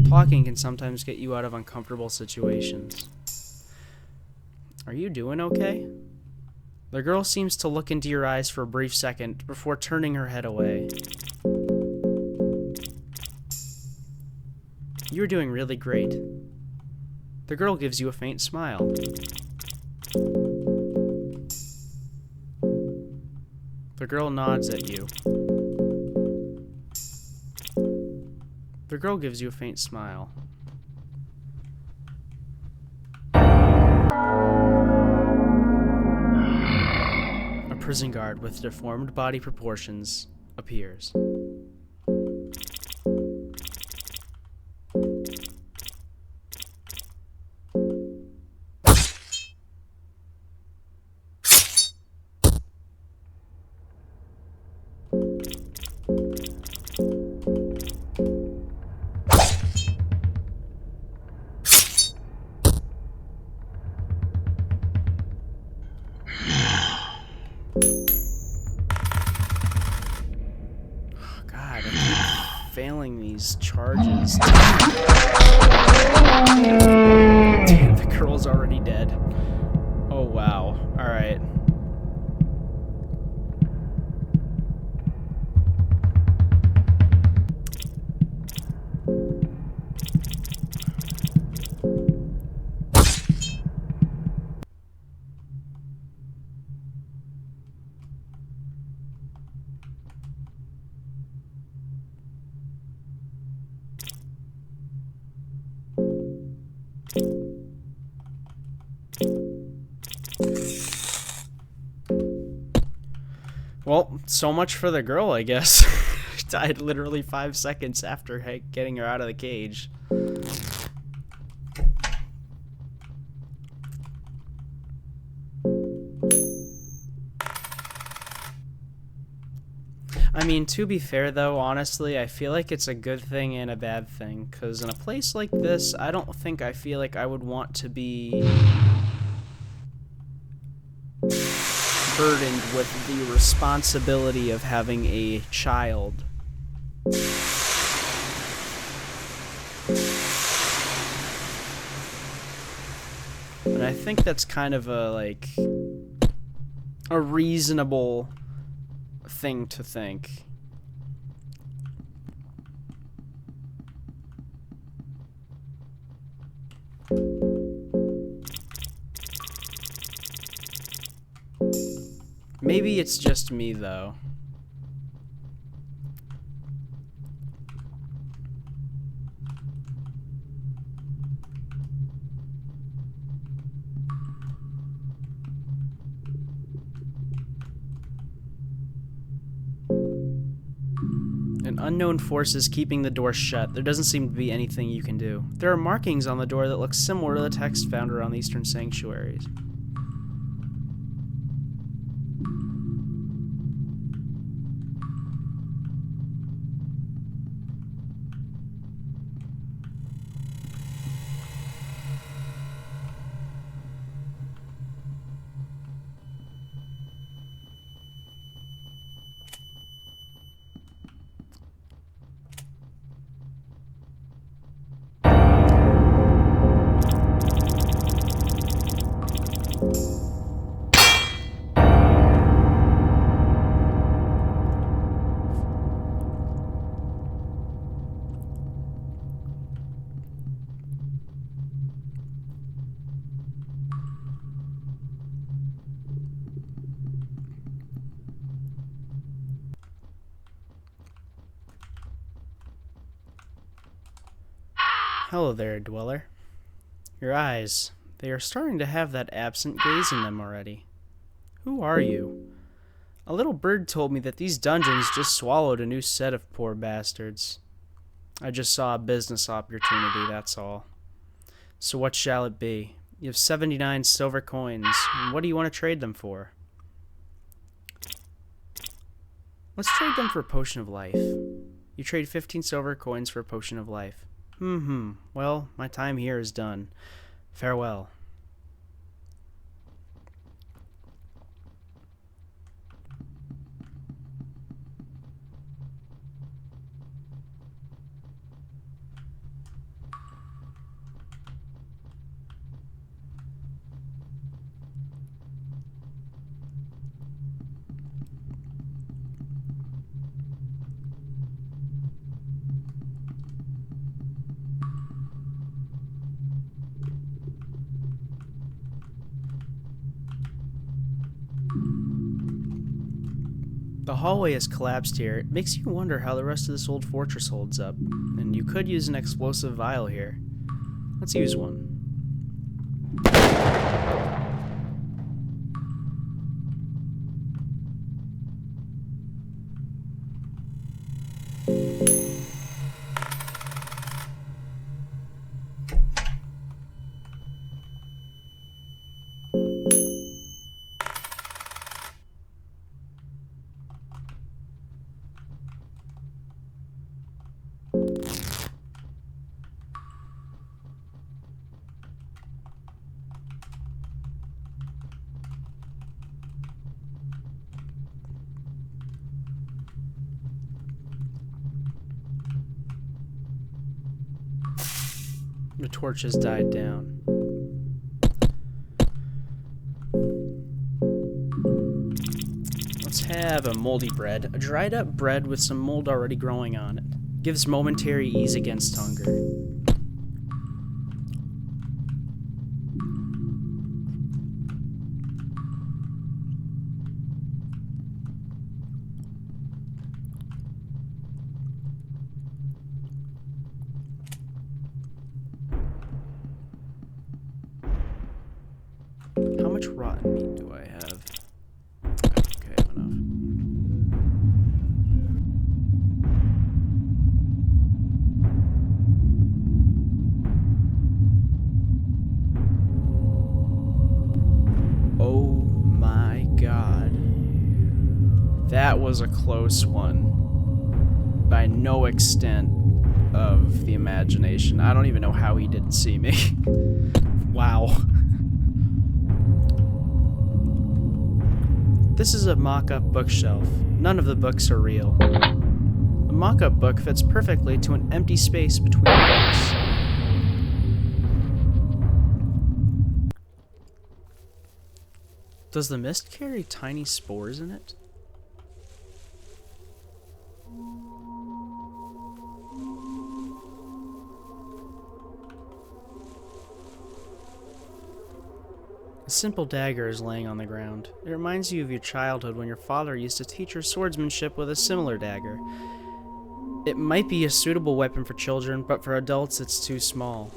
Talking can sometimes get you out of uncomfortable situations. Are you doing okay? The girl seems to look into your eyes for a brief second before turning her head away. You're doing really great. The girl gives you a faint smile. The girl nods at you. The girl gives you a faint smile. A prison guard with deformed body proportions appears. God, I keep failing these charges. Damn, the girl's already dead. Oh, wow. Alright. Well, so much for the girl, I guess. Died literally 5 seconds after getting her out of the cage. I mean, to be fair though, honestly, I feel like it's a good thing and a bad thing, because in a place like this, I don't think I feel like I would want to be burdened with the responsibility of having a child. And I think that's kind of a reasonable thing to think. Maybe it's just me, though. An unknown force is keeping the door shut. There doesn't seem to be anything you can do. There are markings on the door that look similar to the text found around the Eastern Sanctuaries. Hello there, Dweller. Your eyes, they are starting to have that absent gaze in them already. Who are you? A little bird told me that these dungeons just swallowed a new set of poor bastards. I just saw a business opportunity, that's all. So what shall it be? You have 79 silver coins, and what do you want to trade them for? Let's trade them for a potion of life. You trade 15 silver coins for a potion of life. Well, my time here is done. Farewell. The hallway has collapsed here. It makes you wonder how the rest of this old fortress holds up. And you could use an explosive vial here. Let's use one. The torch has died down. Let's have a moldy bread. A dried up bread with some mold already growing on it. Gives momentary ease against hunger. How much rotten meat do I have? Okay, I have enough. Oh my god. That was a close one. By no extent of the imagination. I don't even know how he didn't see me. Wow. This is a mock-up bookshelf. None of the books are real. The mock-up book fits perfectly to an empty space between the books. Does the mist carry tiny spores in it? A simple dagger is laying on the ground. It reminds you of your childhood when your father used to teach your swordsmanship with a similar dagger. It might be a suitable weapon for children, but for adults it's too small.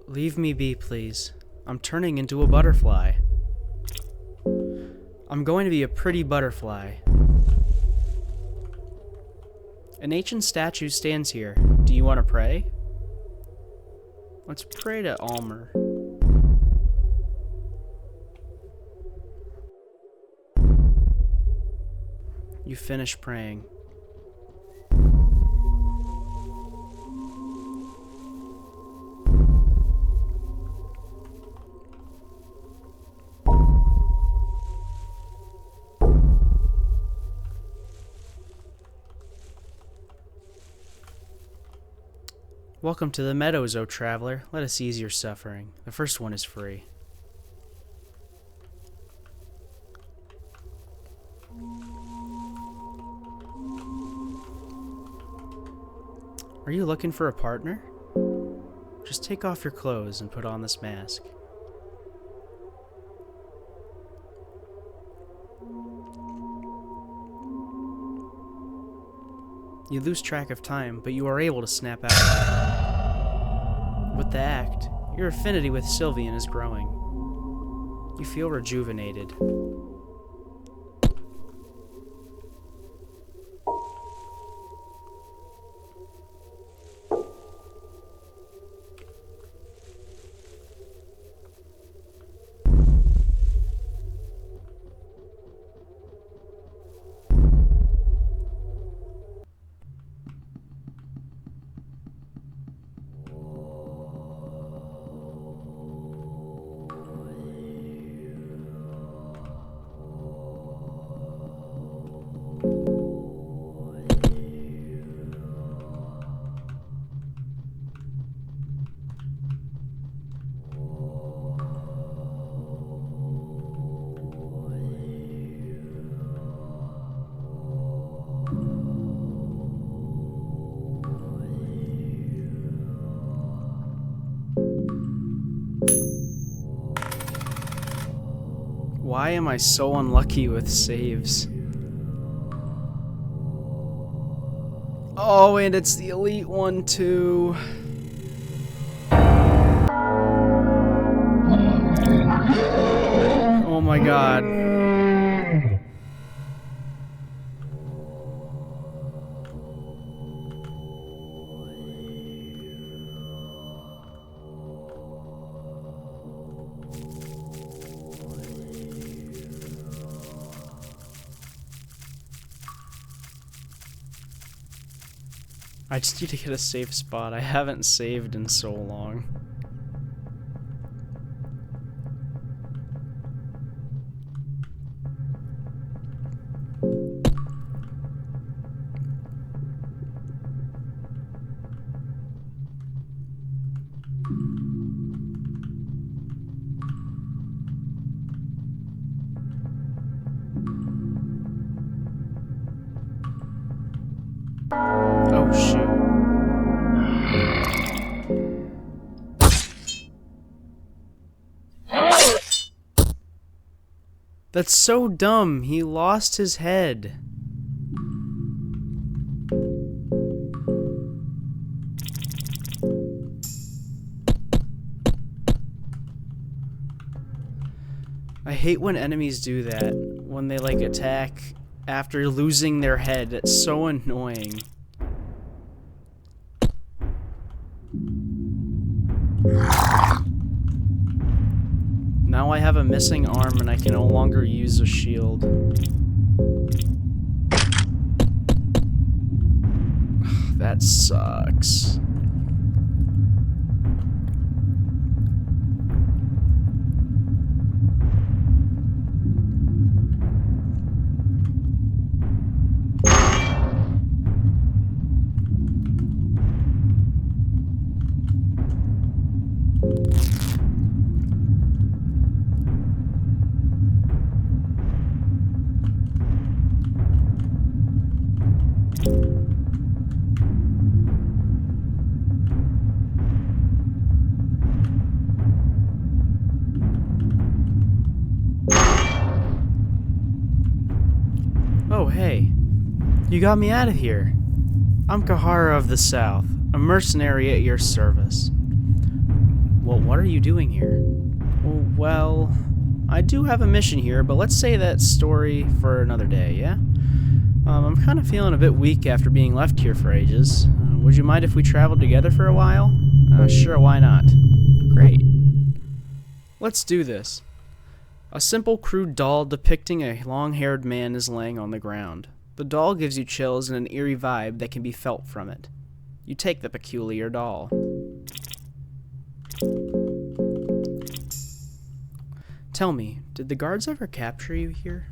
Leave me be, please. I'm turning into a butterfly. I'm going to be a pretty butterfly. An ancient statue stands here. Do you want to pray? Let's pray to Almer. You finish praying. Welcome to the meadows, O traveler. Let us ease your suffering. The first one is free. Are you looking for a partner? Just take off your clothes and put on this mask. You lose track of time, but you are able to snap out. With the act, your affinity with Sylvian is growing. You feel rejuvenated. Why am I so unlucky with saves? Oh, and it's the elite one too. Oh my god. I just need to get a safe spot. I haven't saved in so long. Oh shoot. That's so dumb. He lost his head. I hate when enemies do that. When they like attack after losing their head. It's so annoying. Now I have a missing arm and I can no longer use a shield. That sucks. You got me out of here. I'm Kahara of the South, a mercenary at your service. Well, what are you doing here? Well, I do have a mission here, but let's say that story for another day, yeah? I'm kind of feeling a bit weak after being left here for ages. Would you mind if we traveled together for a while? Sure, why not? Great. Let's do this. A simple, crude doll depicting a long-haired man is laying on the ground. The doll gives you chills and an eerie vibe that can be felt from it. You take the peculiar doll. Tell me, did the guards ever capture you here?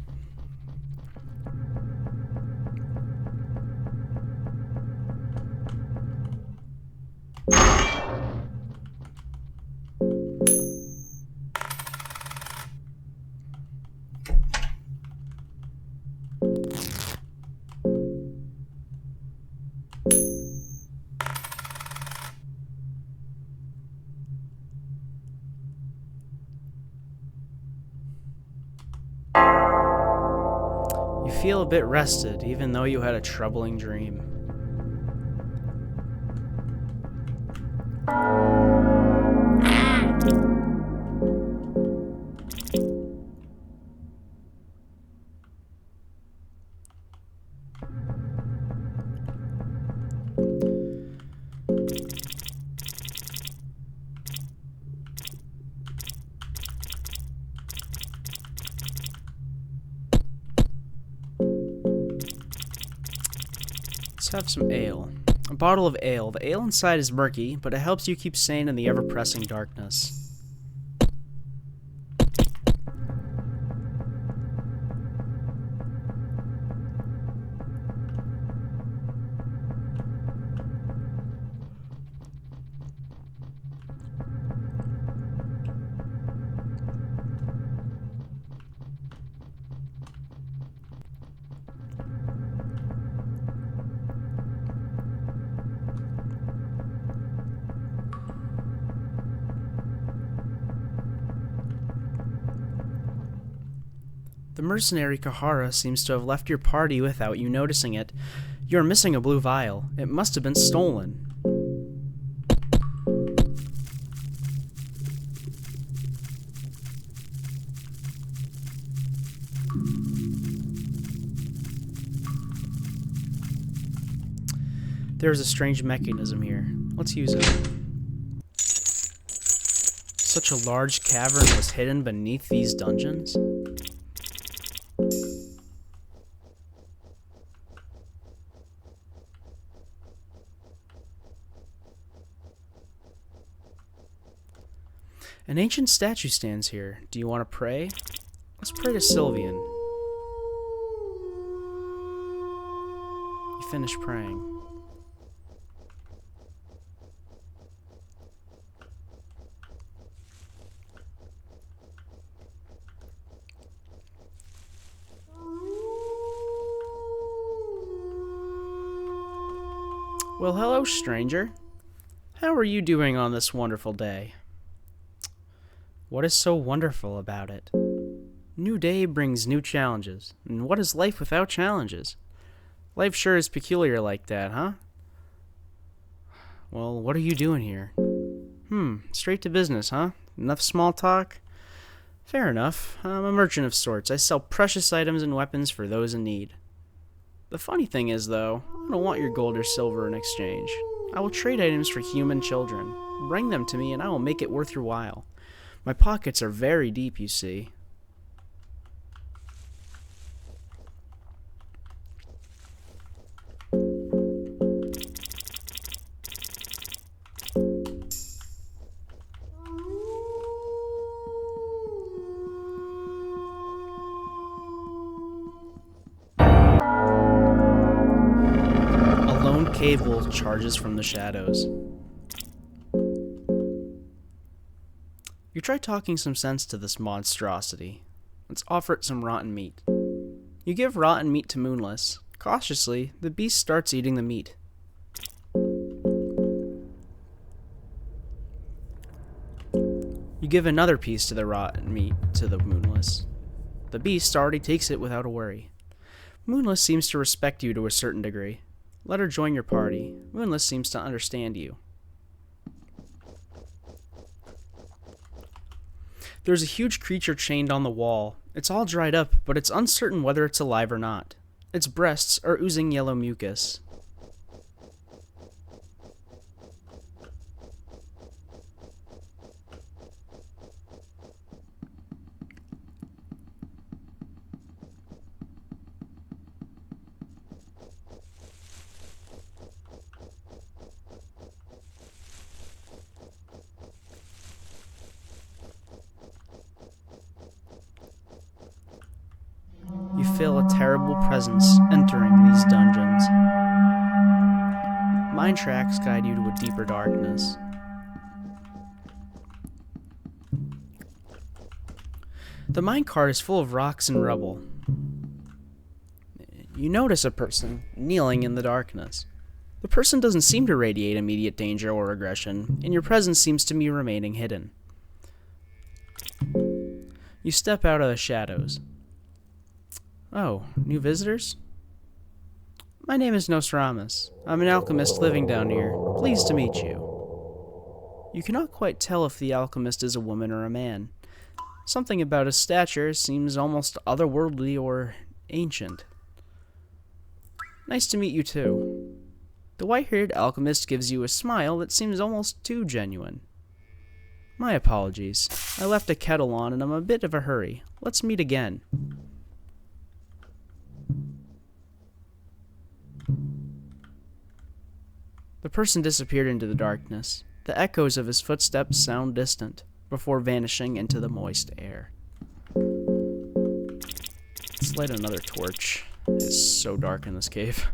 You feel a bit rested, even though you had a troubling dream. Let's have some ale. A bottle of ale. The ale inside is murky, but it helps you keep sane in the ever-pressing darkness. The mercenary Kahara seems to have left your party without you noticing it. You're missing a blue vial. It must have been stolen. There's a strange mechanism here. Let's use it. Such a large cavern was hidden beneath these dungeons? An ancient statue stands here. Do you want to pray? Let's pray to Sylvian. You finish praying. Well, hello, stranger. How are you doing on this wonderful day? What is so wonderful about it? New day brings new challenges. And what is life without challenges? Life sure is peculiar like that, huh? Well, what are you doing here? Straight to business, huh? Enough small talk? Fair enough. I'm a merchant of sorts. I sell precious items and weapons for those in need. The funny thing is, though, I don't want your gold or silver in exchange. I will trade items for human children. Bring them to me and I will make it worth your while. My pockets are very deep, you see. A lone cave wolf charges from the shadows. You try talking some sense to this monstrosity. Let's offer it some rotten meat. You give rotten meat to Moonless. Cautiously, the beast starts eating the meat. You give another piece to the rotten meat to the Moonless. The beast already takes it without a worry. Moonless seems to respect you to a certain degree. Let her join your party. Moonless seems to understand you. There's a huge creature chained on the wall. It's all dried up, but it's uncertain whether it's alive or not. Its breasts are oozing yellow mucus. You feel a terrible presence entering these dungeons. Mine tracks guide you to a deeper darkness. The minecart is full of rocks and rubble. You notice a person kneeling in the darkness. The person doesn't seem to radiate immediate danger or aggression, and your presence seems to be remaining hidden. You step out of the shadows. Oh, new visitors? My name is Nostradamus. I'm an alchemist living down here. Pleased to meet you. You cannot quite tell if the alchemist is a woman or a man. Something about his stature seems almost otherworldly or ancient. Nice to meet you too. The white-haired alchemist gives you a smile that seems almost too genuine. My apologies. I left a kettle on and I'm in a bit of a hurry. Let's meet again. The person disappeared into the darkness. The echoes of his footsteps sound distant, before vanishing into the moist air. Let's light another torch. It's so dark in this cave.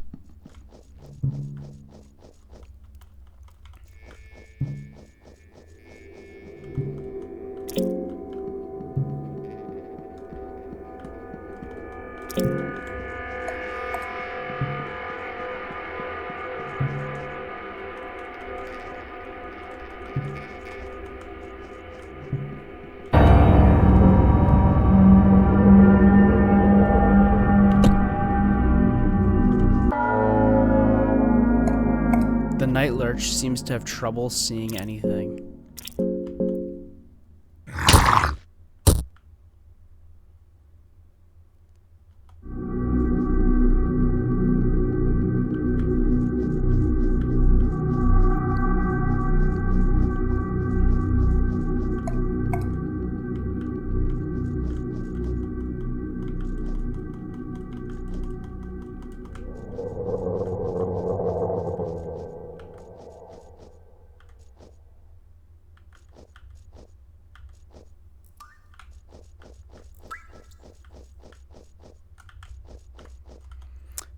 The night lurch seems to have trouble seeing anything.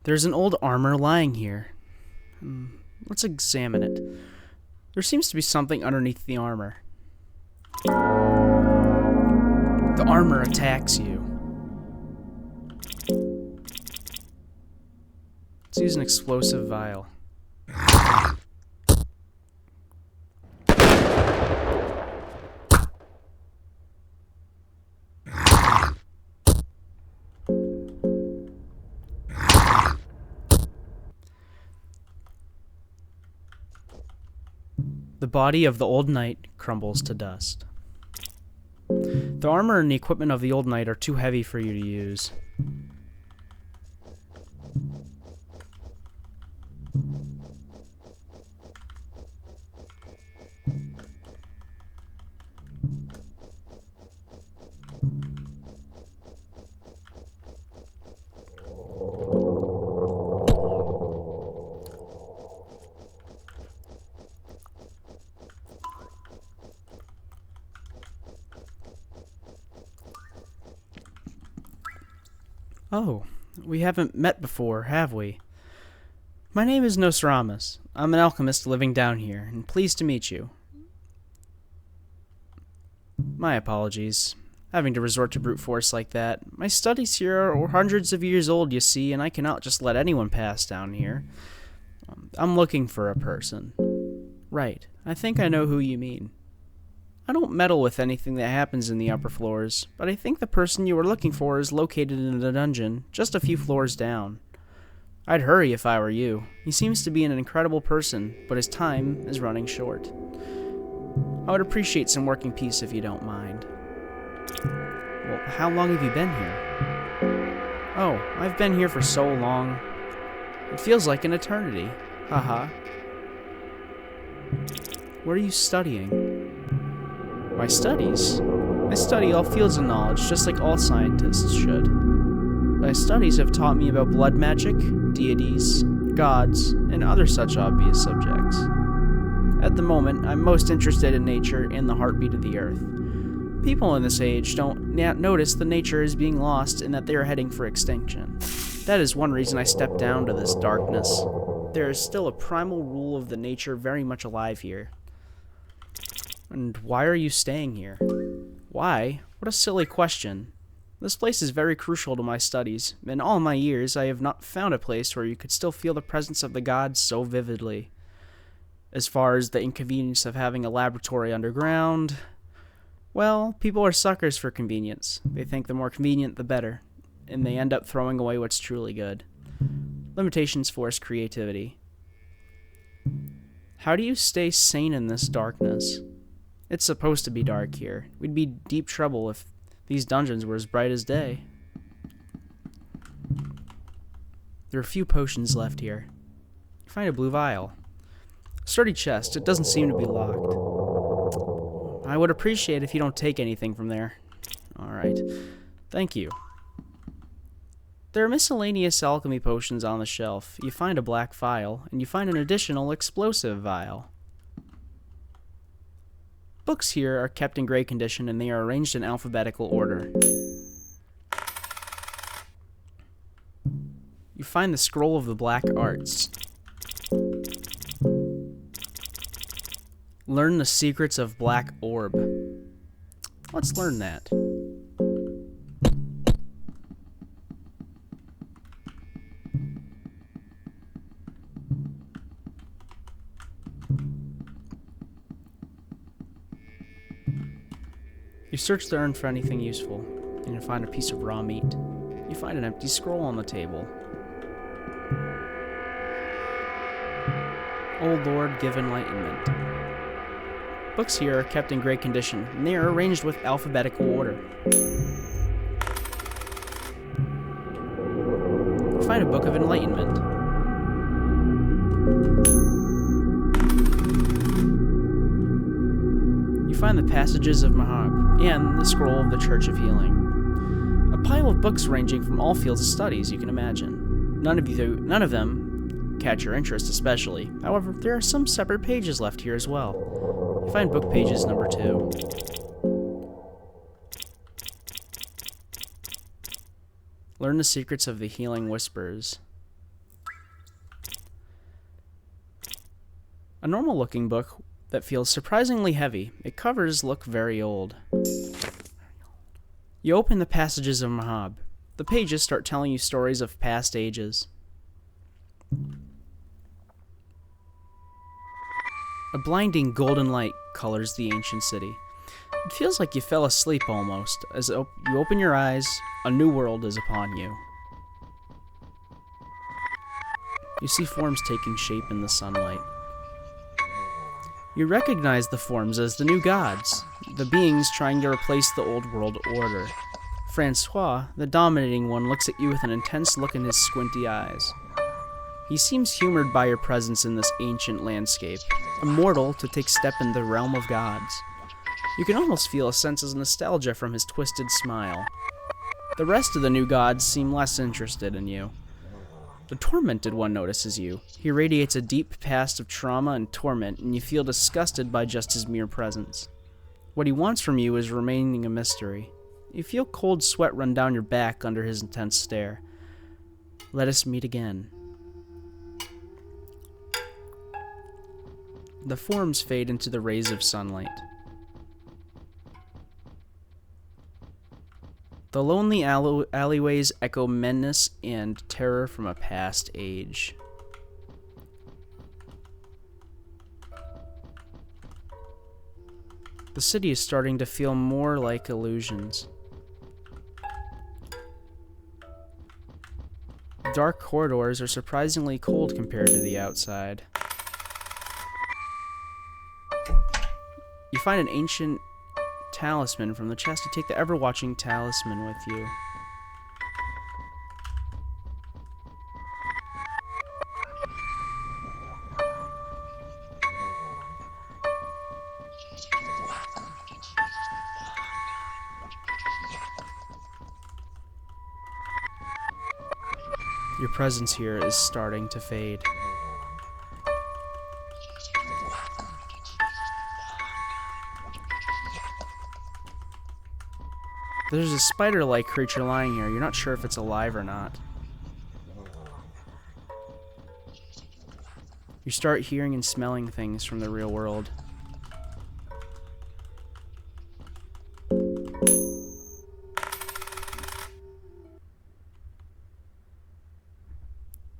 There's an old armor lying here. Let's examine it. There seems to be something underneath the armor. The armor attacks you. Let's use an explosive vial. The body of the old knight crumbles to dust. The armor and the equipment of the old knight are too heavy for you to use. Oh, we haven't met before, have we? My name is Nostradamus. I'm an alchemist living down here, and pleased to meet you. My apologies. Having to resort to brute force like that. My studies here are hundreds of years old, you see, and I cannot just let anyone pass down here. I'm looking for a person. Right. I think I know who you mean. I don't meddle with anything that happens in the upper floors, but I think the person you were looking for is located in the dungeon, just a few floors down. I'd hurry if I were you. He seems to be an incredible person, but his time is running short. I would appreciate some working peace if you don't mind. Well, how long have you been here? Oh, I've been here for so long. It feels like an eternity. Haha. What are you studying? My studies? I study all fields of knowledge, just like all scientists should. My studies have taught me about blood magic, deities, gods, and other such obvious subjects. At the moment, I'm most interested in nature and the heartbeat of the earth. People in this age don't notice the nature is being lost and that they are heading for extinction. That is one reason I stepped down to this darkness. There is still a primal rule of the nature very much alive here. And why are you staying here? Why? What a silly question. This place is very crucial to my studies. In all my years, I have not found a place where you could still feel the presence of the gods so vividly. As far as the inconvenience of having a laboratory underground, well, people are suckers for convenience. They think the more convenient, the better, and they end up throwing away what's truly good. Limitations force creativity. How do you stay sane in this darkness? It's supposed to be dark here. We'd be deep trouble if these dungeons were as bright as day. There are a few potions left here. You find a blue vial. Sturdy chest. It doesn't seem to be locked. I would appreciate if you don't take anything from there. Alright. Thank you. There are miscellaneous alchemy potions on the shelf. You find a black vial, and you find an additional explosive vial. Books here are kept in great condition, and they are arranged in alphabetical order. You find the Scroll of the Black Arts. Learn the secrets of Black Orb. Let's learn that. You search the urn for anything useful, and you find a piece of raw meat. You find an empty scroll on the table. O Lord, give enlightenment. Books here are kept in great condition, and they are arranged with alphabetical order. You find a book of enlightenment. You find the passages of Mahabre and the scroll of the Church of Healing. A pile of books ranging from all fields of studies you can imagine. None of them catch your interest especially. However, there are some separate pages left here as well. You find book pages number 2. Learn the secrets of the healing whispers. A normal-looking book that feels surprisingly heavy. Its covers look very old. You open the passages of Mahabre. The pages start telling you stories of past ages. A blinding golden light colors the ancient city. It feels like you fell asleep almost. As you open your eyes, a new world is upon you. You see forms taking shape in the sunlight. You recognize the forms as the new gods, the beings trying to replace the old world order. Francois, the dominating one, looks at you with an intense look in his squinty eyes. He seems humored by your presence in this ancient landscape, immortal to take step in the realm of gods. You can almost feel a sense of nostalgia from his twisted smile. The rest of the new gods seem less interested in you. The tormented one notices you. He radiates a deep past of trauma and torment, and you feel disgusted by just his mere presence. What he wants from you is remaining a mystery. You feel cold sweat run down your back under his intense stare. Let us meet again. The forms fade into the rays of sunlight. The lonely alleyways echo menace and terror from a past age. The city is starting to feel more like illusions. Dark corridors are surprisingly cold compared to the outside. You find an ancient talisman from the chest. You take the ever-watching talisman with you. Your presence here is starting to fade. There's a spider-like creature lying here. You're not sure if it's alive or not. You start hearing and smelling things from the real world.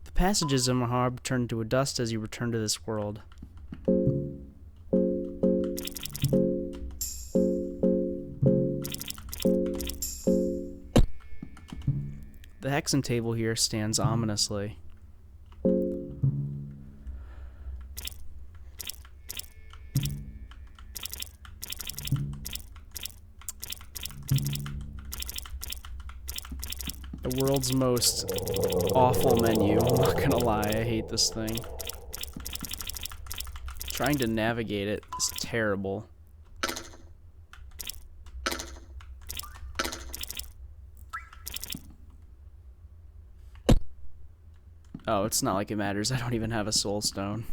The passages of Mahabre turn to a dust as you return to this world. The hexen table here stands ominously. The world's most awful menu. I'm not gonna lie, I hate this thing. Trying to navigate it is terrible. Oh, it's not like it matters. I don't even have a soul stone.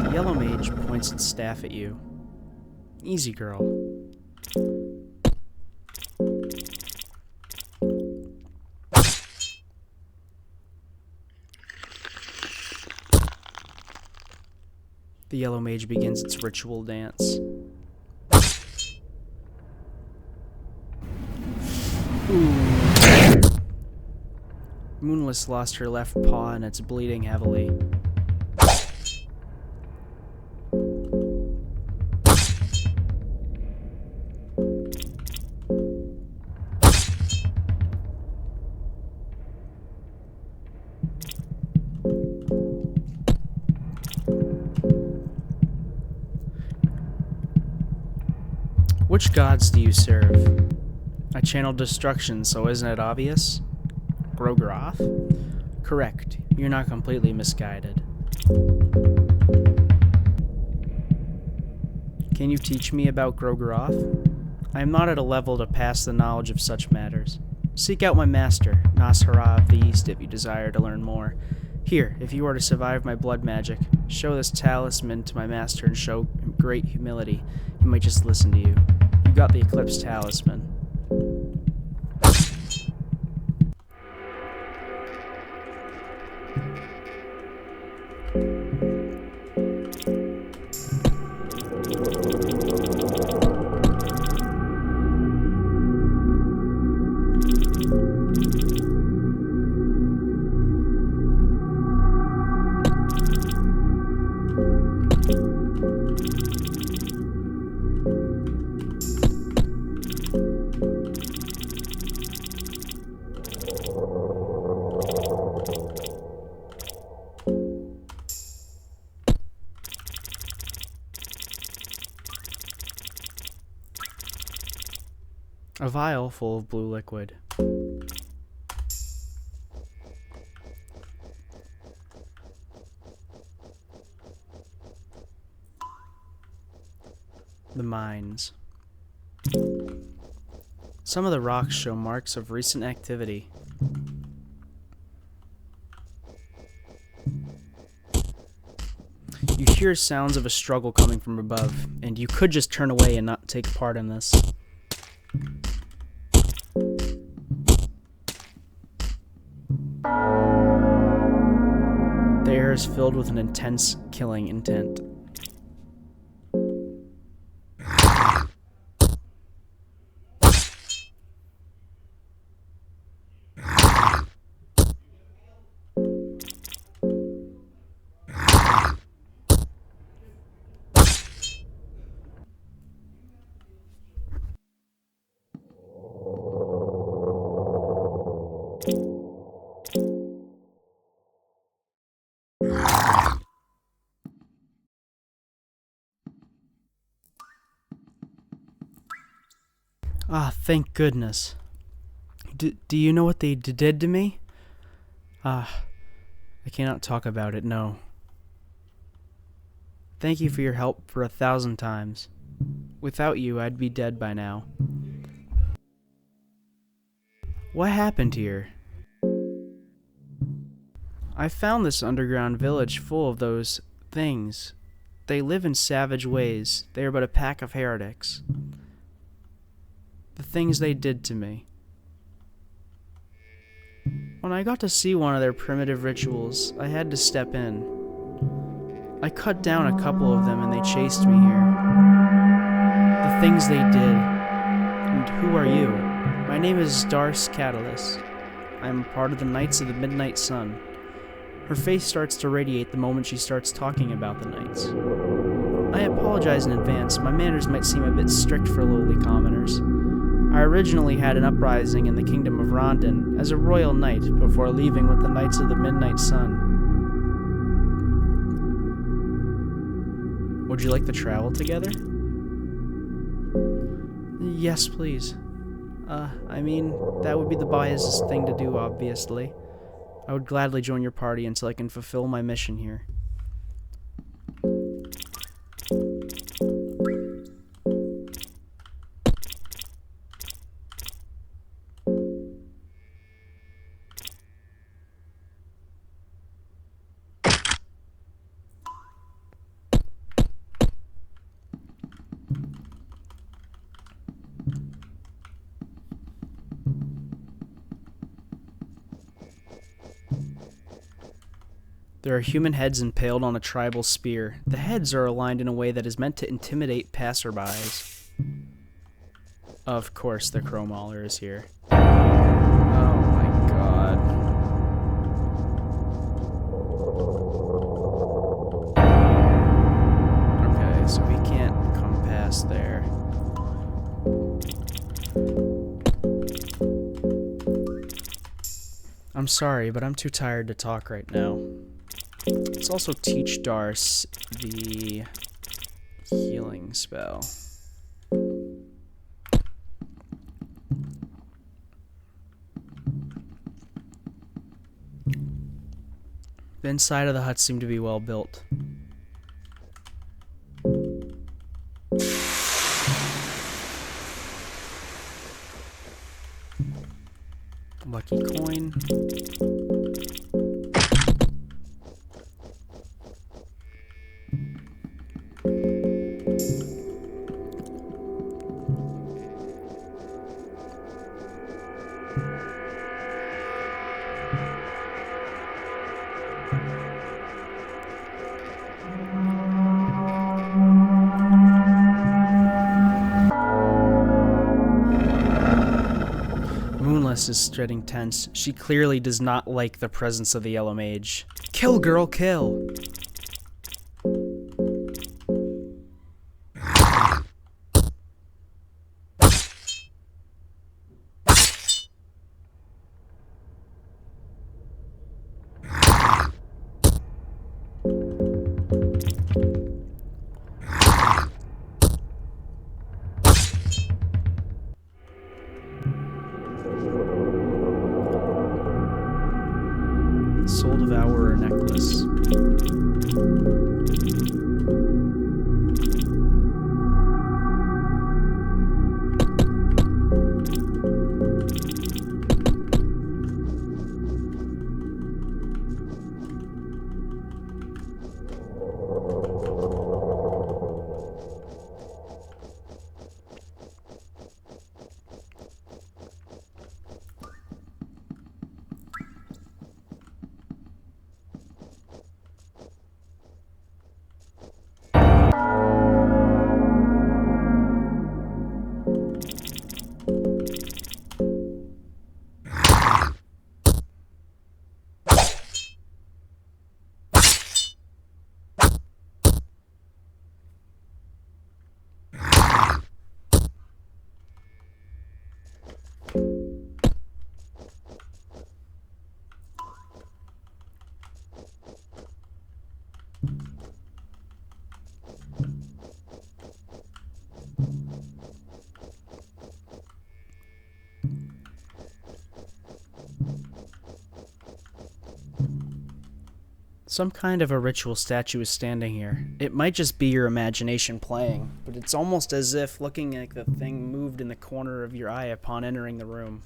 The yellow mage points its staff at you. Easy, girl. The yellow mage begins its ritual dance. Ooh. Moonless lost her left paw and it's bleeding heavily. Which gods do you serve? I channeled destruction, so isn't it obvious? Grogroth? Correct. You're not completely misguided. Can you teach me about Grogroth? I am not at a level to pass the knowledge of such matters. Seek out my master, Nas'Hara of the East, if you desire to learn more. Here, if you are to survive my blood magic, show this talisman to my master and show him great humility. He might just listen to you. You got the Eclipse Talisman. A vial full of blue liquid. The mines. Some of the rocks show marks of recent activity. You hear sounds of a struggle coming from above, and you could just turn away and not take part in this. The air is filled with an intense killing intent. Ah, thank goodness. Do you know what they did to me? Ah, I cannot talk about it, no. Thank you for your help for 1,000 times. Without you, I'd be dead by now. What happened here? I found this underground village full of those things. They live in savage ways. They are but a pack of heretics. The things they did to me. When I got to see one of their primitive rituals, I had to step in. I cut down a couple of them and they chased me here. The things they did. And who are you? My name is DESC Catalyst. I am part of the Knights of the Midnight Sun. Her face starts to radiate the moment she starts talking about the Knights. I apologize in advance. My manners might seem a bit strict for lowly commoners. I originally had an uprising in the kingdom of Rondon as a royal knight before leaving with the Knights of the Midnight Sun. Would you like to travel together? Yes, please. I mean, that would be the wisest thing to do, obviously. I would gladly join your party until I can fulfill my mission here. There are human heads impaled on a tribal spear. The heads are aligned in a way that is meant to intimidate passerbys. Of course, the Crow Mauler is here. Oh my god. Okay, so we can't come past there. I'm sorry, but I'm too tired to talk right now. Let's also teach Darce the healing spell. The inside of the hut seemed to be well built. Lucky coin. Moonless is getting tense. She clearly does not like the presence of the Yellow Mage. Kill, girl, kill! Soul Devourer necklace. Some kind of a ritual statue is standing here. It might just be your imagination playing, but it's almost as if looking at the thing moved in the corner of your eye upon entering the room.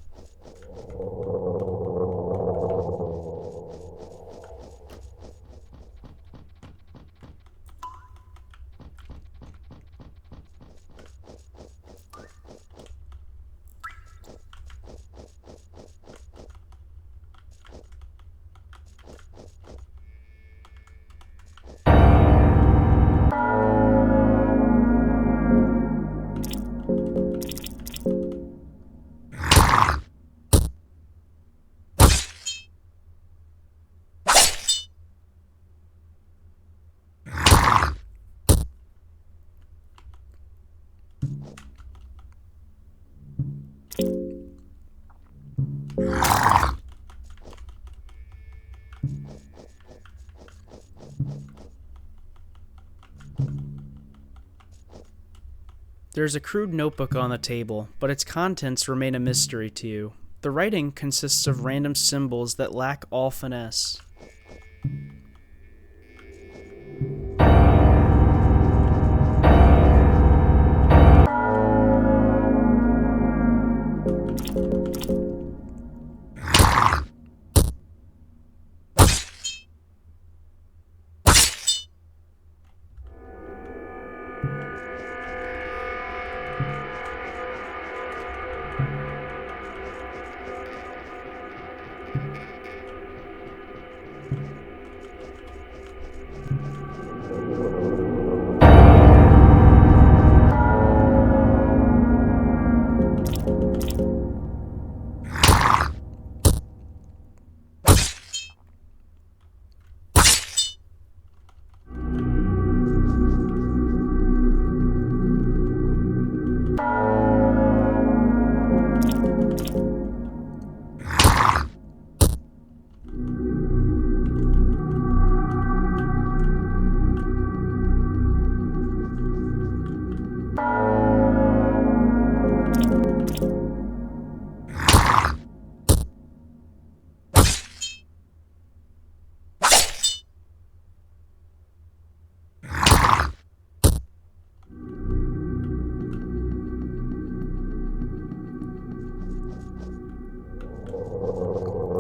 There's a crude notebook on the table, but its contents remain a mystery to you. The writing consists of random symbols that lack all finesse.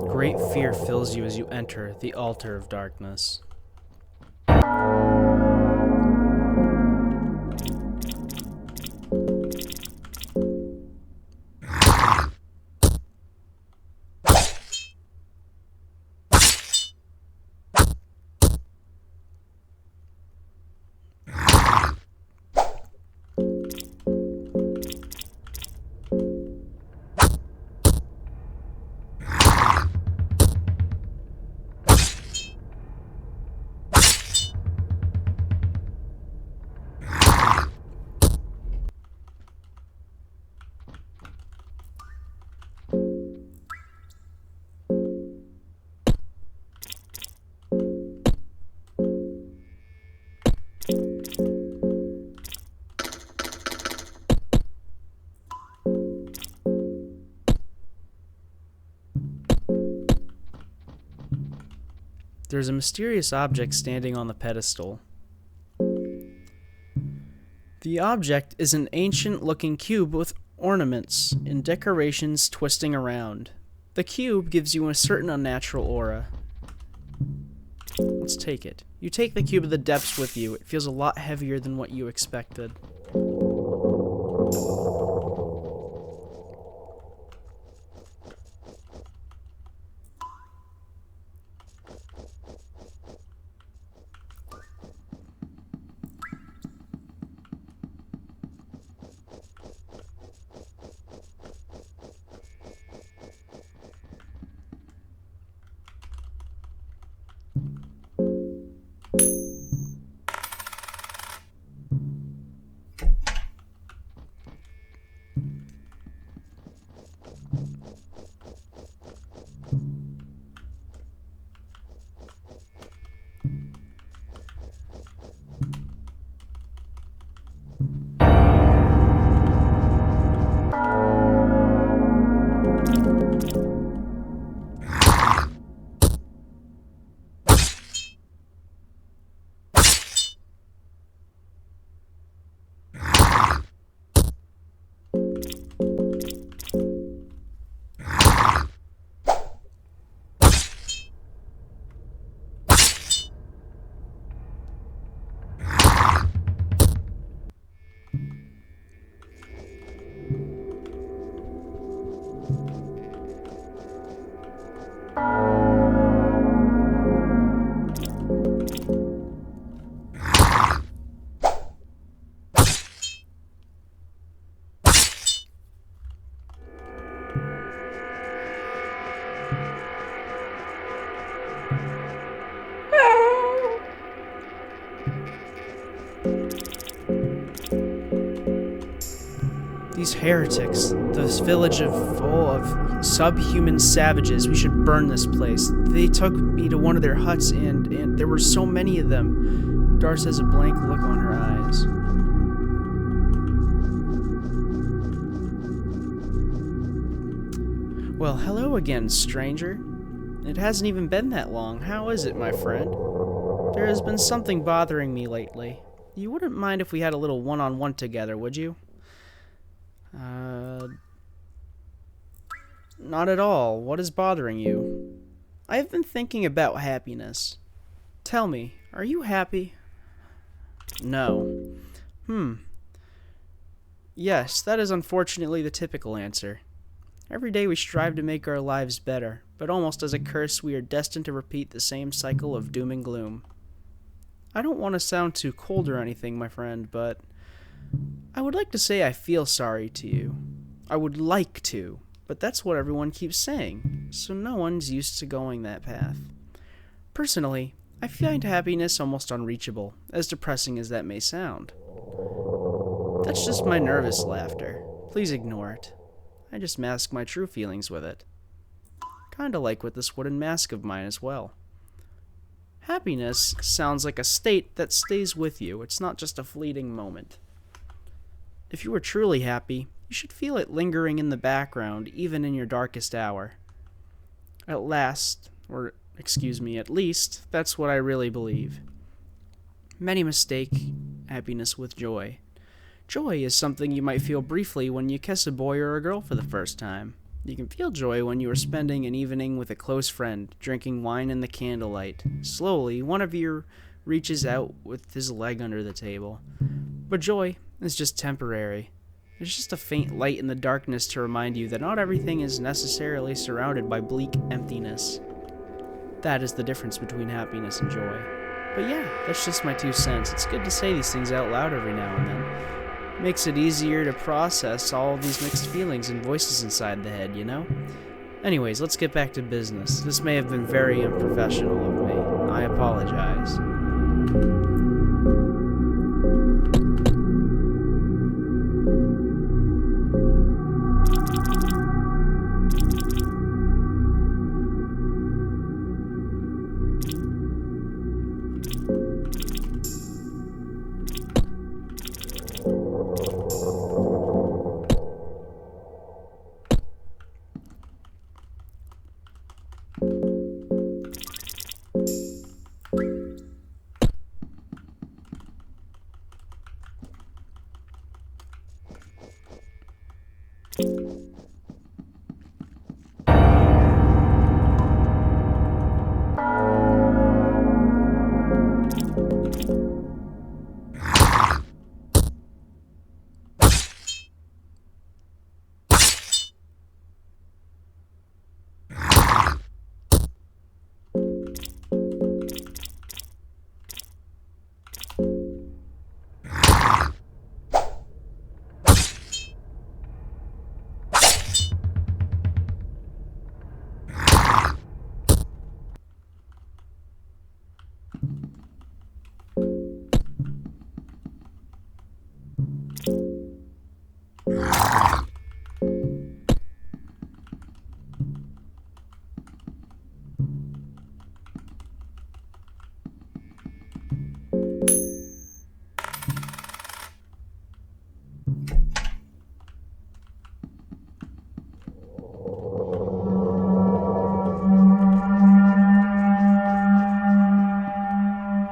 Great fear fills you as you enter the altar of darkness. There's a mysterious object standing on the pedestal. The object is an ancient-looking cube with ornaments and decorations twisting around. The cube gives you a certain unnatural aura. Let's take it. You take the cube of the depths with you. It feels a lot heavier than what you expected. These heretics, this village full of subhuman savages, we should burn this place. They took me to one of their huts and there were so many of them. Darce has a blank look on her eyes. Well, hello again, stranger. It hasn't even been that long. How is it, my friend? There has been something bothering me lately. You wouldn't mind if we had a little one-on-one together, would you? Not at all. What is bothering you? I have been thinking about happiness. Tell me, are you happy? No. Yes, that is unfortunately the typical answer. Every day we strive to make our lives better, but almost as a curse we are destined to repeat the same cycle of doom and gloom. I don't want to sound too cold or anything, my friend, but I would like to say I feel sorry to you. I would like to, but that's what everyone keeps saying, so no one's used to going that path. Personally, I find happiness almost unreachable, as depressing as that may sound. That's just my nervous laughter. Please ignore it. I just mask my true feelings with it. Kinda like with this wooden mask of mine as well. Happiness sounds like a state that stays with you. It's not just a fleeting moment. If you were truly happy, you should feel it lingering in the background, even in your darkest hour. At least, that's what I really believe. Many mistake happiness with joy. Joy is something you might feel briefly when you kiss a boy or a girl for the first time. You can feel joy when you are spending an evening with a close friend, drinking wine in the candlelight. Slowly, one of you reaches out with his leg under the table. But joy is just temporary. There's just a faint light in the darkness to remind you that not everything is necessarily surrounded by bleak emptiness. That is the difference between happiness and joy. But yeah, that's just my 2 cents. It's good to say these things out loud every now and then. Makes it easier to process all of these mixed feelings and voices inside the head, you know? Anyways, let's get back to business. This may have been very unprofessional of me. I apologize.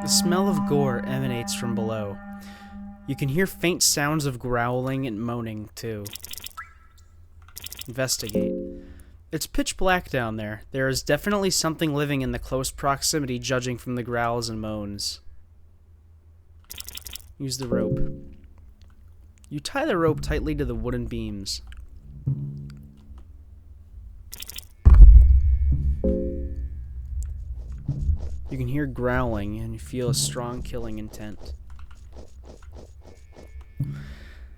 The smell of gore emanates from below. You can hear faint sounds of growling and moaning, too. Investigate. It's pitch black down there. There is definitely something living in the close proximity, judging from the growls and moans. Use the rope. You tie the rope tightly to the wooden beams. You can hear growling and you feel a strong killing intent.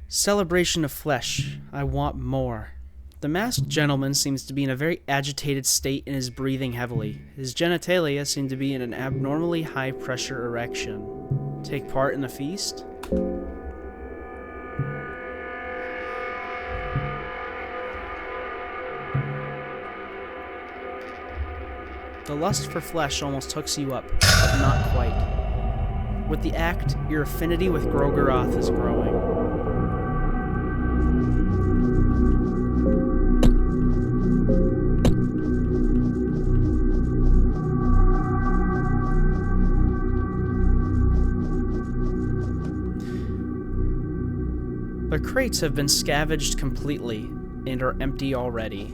Celebration of flesh. I want more. The masked gentleman seems to be in a very agitated state and is breathing heavily. His genitalia seem to be in an abnormally high-pressure erection. Take part in the feast? The lust for flesh almost hooks you up, but not quite. With the act, your affinity with Grogeroth is growing. The crates have been scavenged completely and are empty already.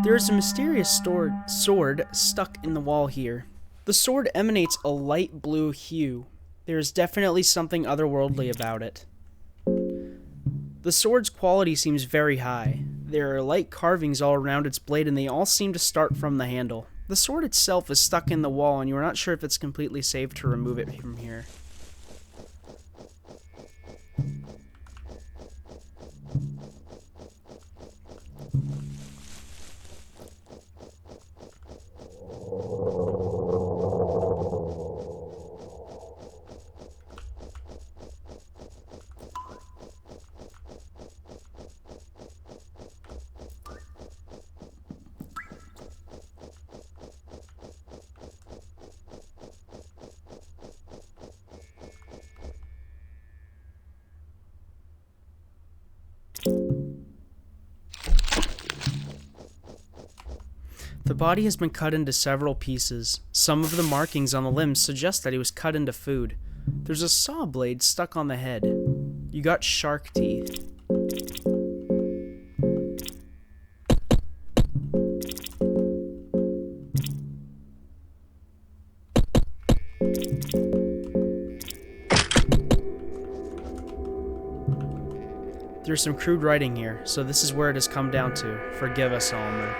There is a mysterious sword stuck in the wall here. The sword emanates a light blue hue. There is definitely something otherworldly about it. The sword's quality seems very high. There are light carvings all around its blade, and they all seem to start from the handle. The sword itself is stuck in the wall, and you are not sure if it's completely safe to remove it from here. The body has been cut into several pieces. Some of the markings on the limbs suggest that he was cut into food. There's a saw blade stuck on the head. You got shark teeth. There's some crude writing here, so this is where it has come down to. Forgive us, Almer.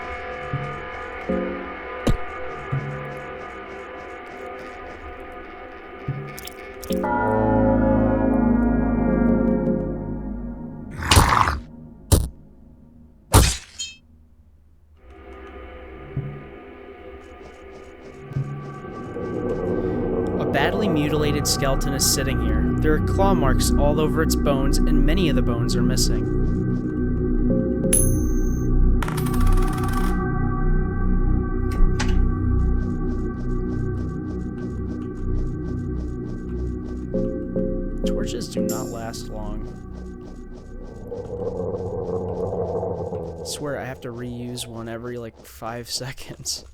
A badly mutilated skeleton is sitting here. There are claw marks all over its bones, and many of the bones are missing. Torches do not last long. I swear I have to reuse one every like 5 seconds.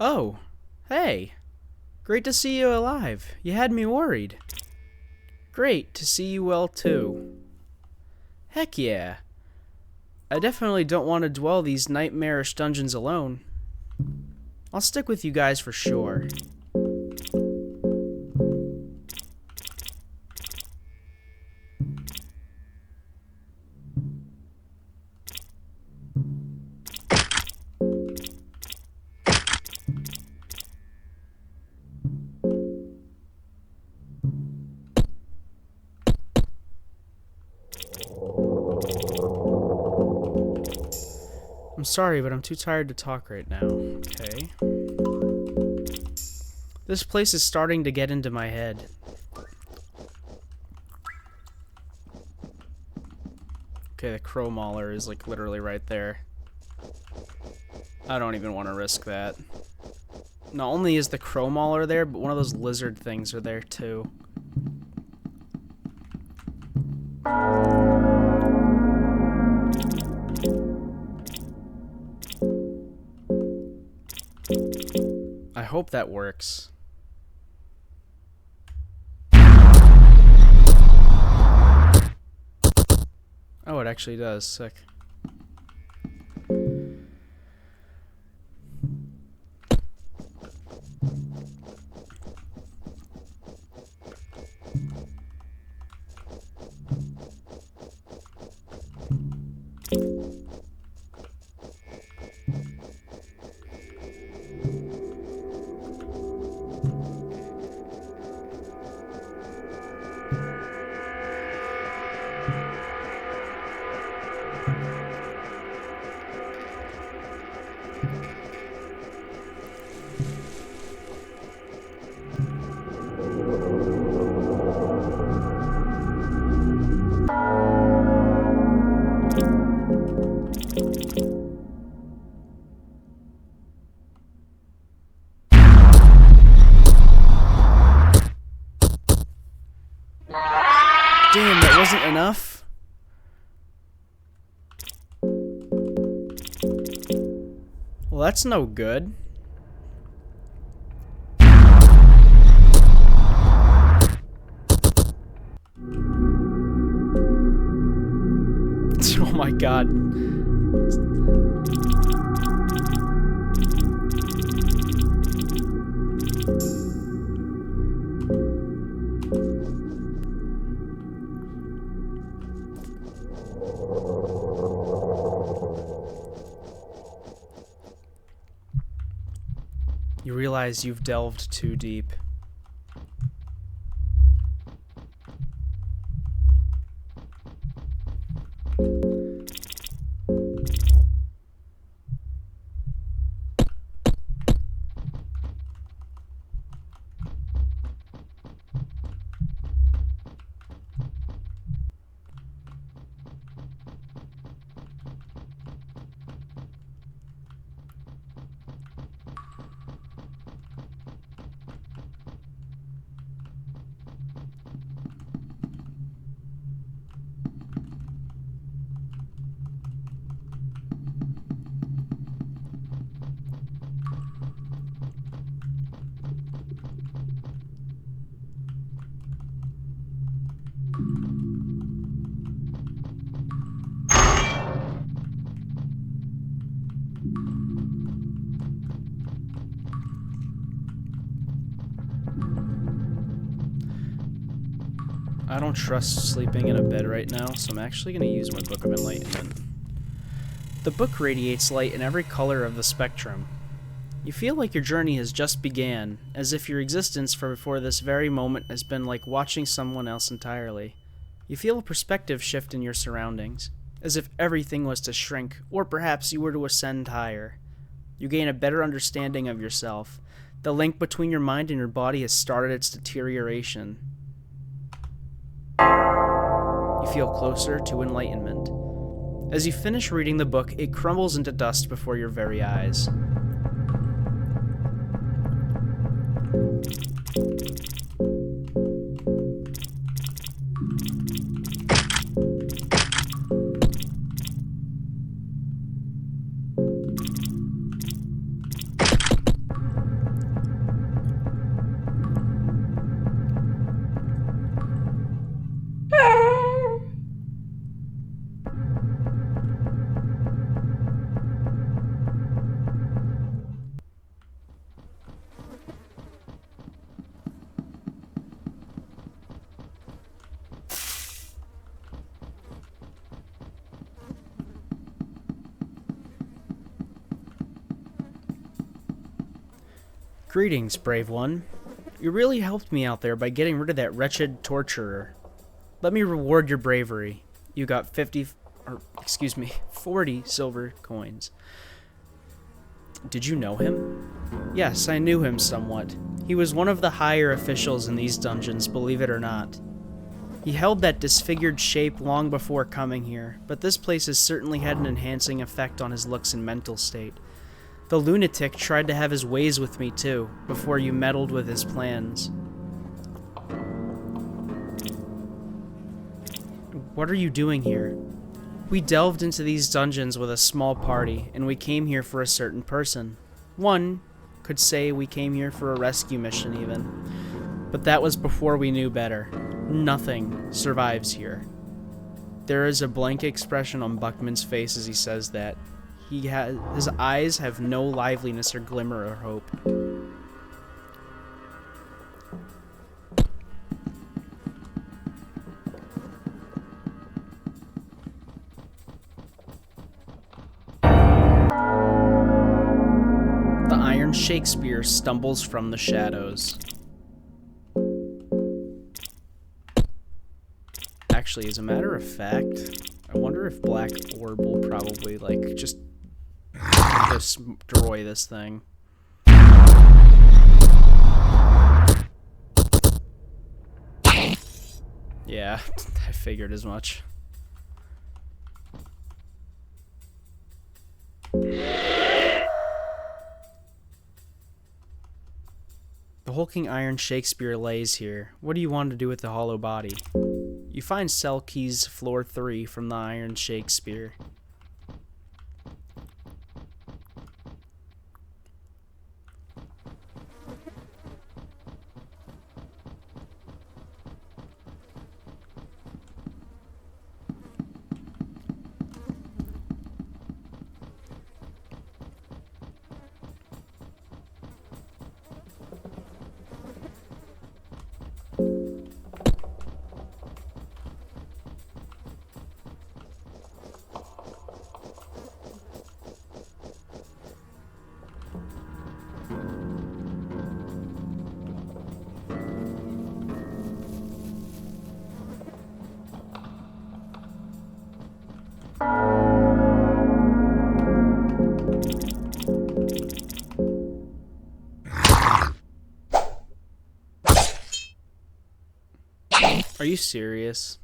Oh, hey. Great to see you alive. You had me worried. Great to see you well too. Heck yeah. I definitely don't want to dwell these nightmarish dungeons alone. I'll stick with you guys for sure. I'm sorry, but I'm too tired to talk right now. Okay. This place is starting to get into my head. Okay, the crow mauler is like literally right there. I don't even want to risk that. Not only is the crow mauler there, but one of those lizard things are there too. I hope that works. Oh, it actually does. Sick. Damn, that wasn't enough? Well, that's no good. Oh my god. You realize you've delved too deep. I don't trust sleeping in a bed right now, so I'm actually going to use my Book of Enlightenment. The book radiates light in every color of the spectrum. You feel like your journey has just began, as if your existence before this very moment has been like watching someone else entirely. You feel a perspective shift in your surroundings, as if everything was to shrink, or perhaps you were to ascend higher. You gain a better understanding of yourself. The link between your mind and your body has started its deterioration. You feel closer to enlightenment. As you finish reading the book, it crumbles into dust before your very eyes. Greetings, brave one. You really helped me out there by getting rid of that wretched torturer. Let me reward your bravery. You got 40 silver coins. Did you know him? Yes, I knew him somewhat. He was one of the higher officials in these dungeons, believe it or not. He held that disfigured shape long before coming here, but this place has certainly had an enhancing effect on his looks and mental state. The lunatic tried to have his ways with me too, before you meddled with his plans. What are you doing here? We delved into these dungeons with a small party, and we came here for a certain person. One could say we came here for a rescue mission even. But that was before we knew better. Nothing survives here. There is a blank expression on Buckman's face as he says that. His eyes have no liveliness or glimmer of hope. The Iron Shakespeare stumbles from the shadows. Actually, as a matter of fact, I wonder if Black Orb will probably, like, just destroy this thing. Yeah, I figured as much. The hulking Iron Shakespeare lays here. What do you want to do with the hollow body? You find cell keys floor 3 from the Iron Shakespeare. Are you serious?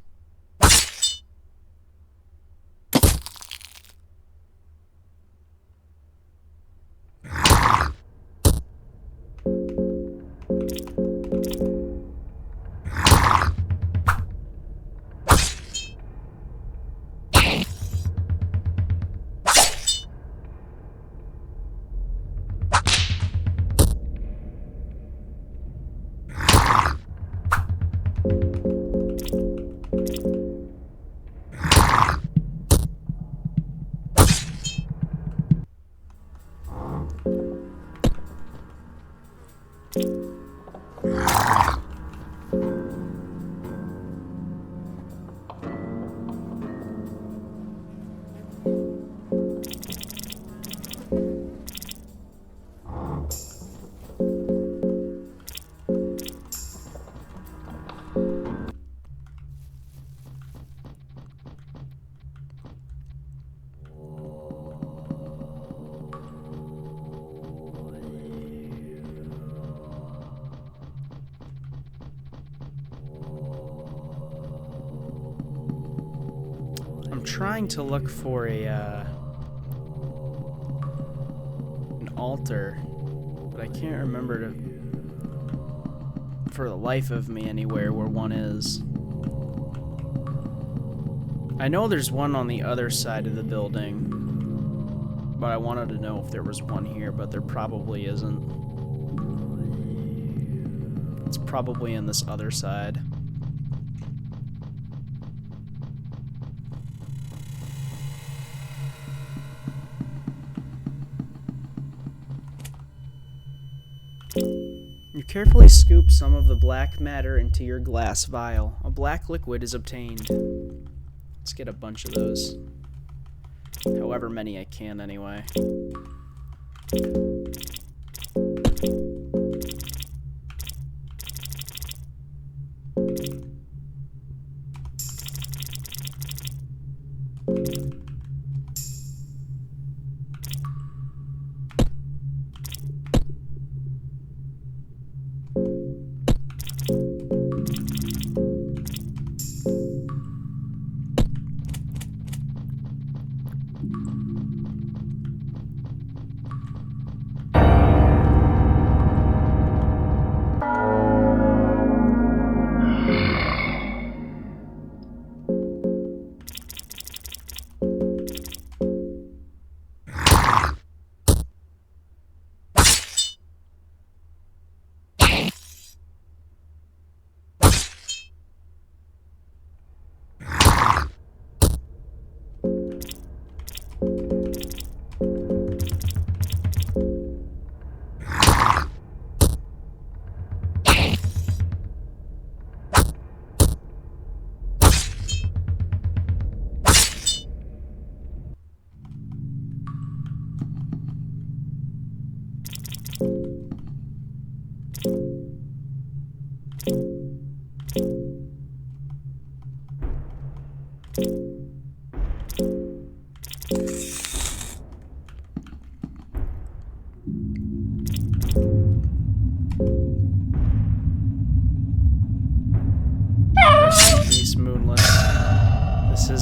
Trying to look for an altar, but I can't remember for the life of me anywhere where one is. I know there's one on the other side of the building, but I wanted to know if there was one here, but there probably isn't. It's probably in this other side. You carefully scoop some of the black matter into your glass vial. A black liquid is obtained. Let's get a bunch of those. However many I can, anyway.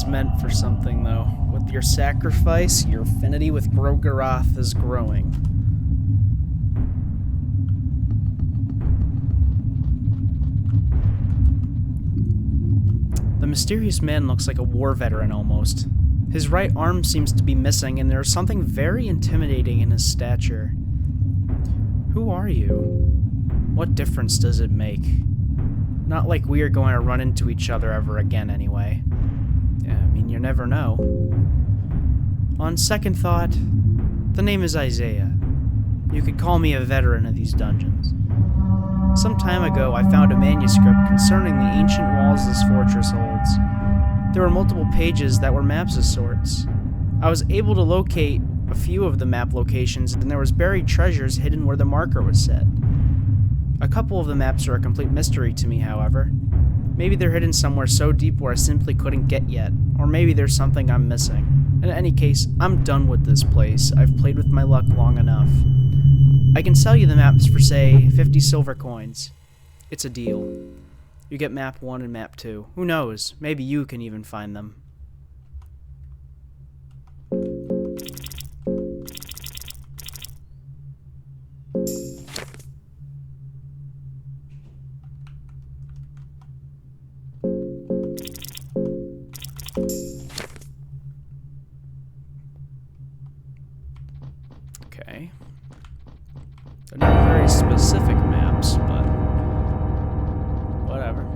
Meant for something, though. With your sacrifice, your affinity with Grogaroth is growing. The mysterious man looks like a war veteran almost. His right arm seems to be missing, and there's something very intimidating in his stature. Who are you? What difference does it make? Not like we are going to run into each other ever again anyway. Yeah, I mean, you never know. On second thought, the name is Isaiah. You could call me a veteran of these dungeons. Some time ago, I found a manuscript concerning the ancient walls this fortress holds. There were multiple pages that were maps of sorts. I was able to locate a few of the map locations, and there was buried treasures hidden where the marker was set. A couple of the maps are a complete mystery to me, however. Maybe they're hidden somewhere so deep where I simply couldn't get yet, or maybe there's something I'm missing. In any case, I'm done with this place. I've played with my luck long enough. I can sell you the maps for, say, 50 silver coins. It's a deal. You get map 1 and map 2. Who knows? Maybe you can even find them. Okay. They're not very specific maps, but whatever.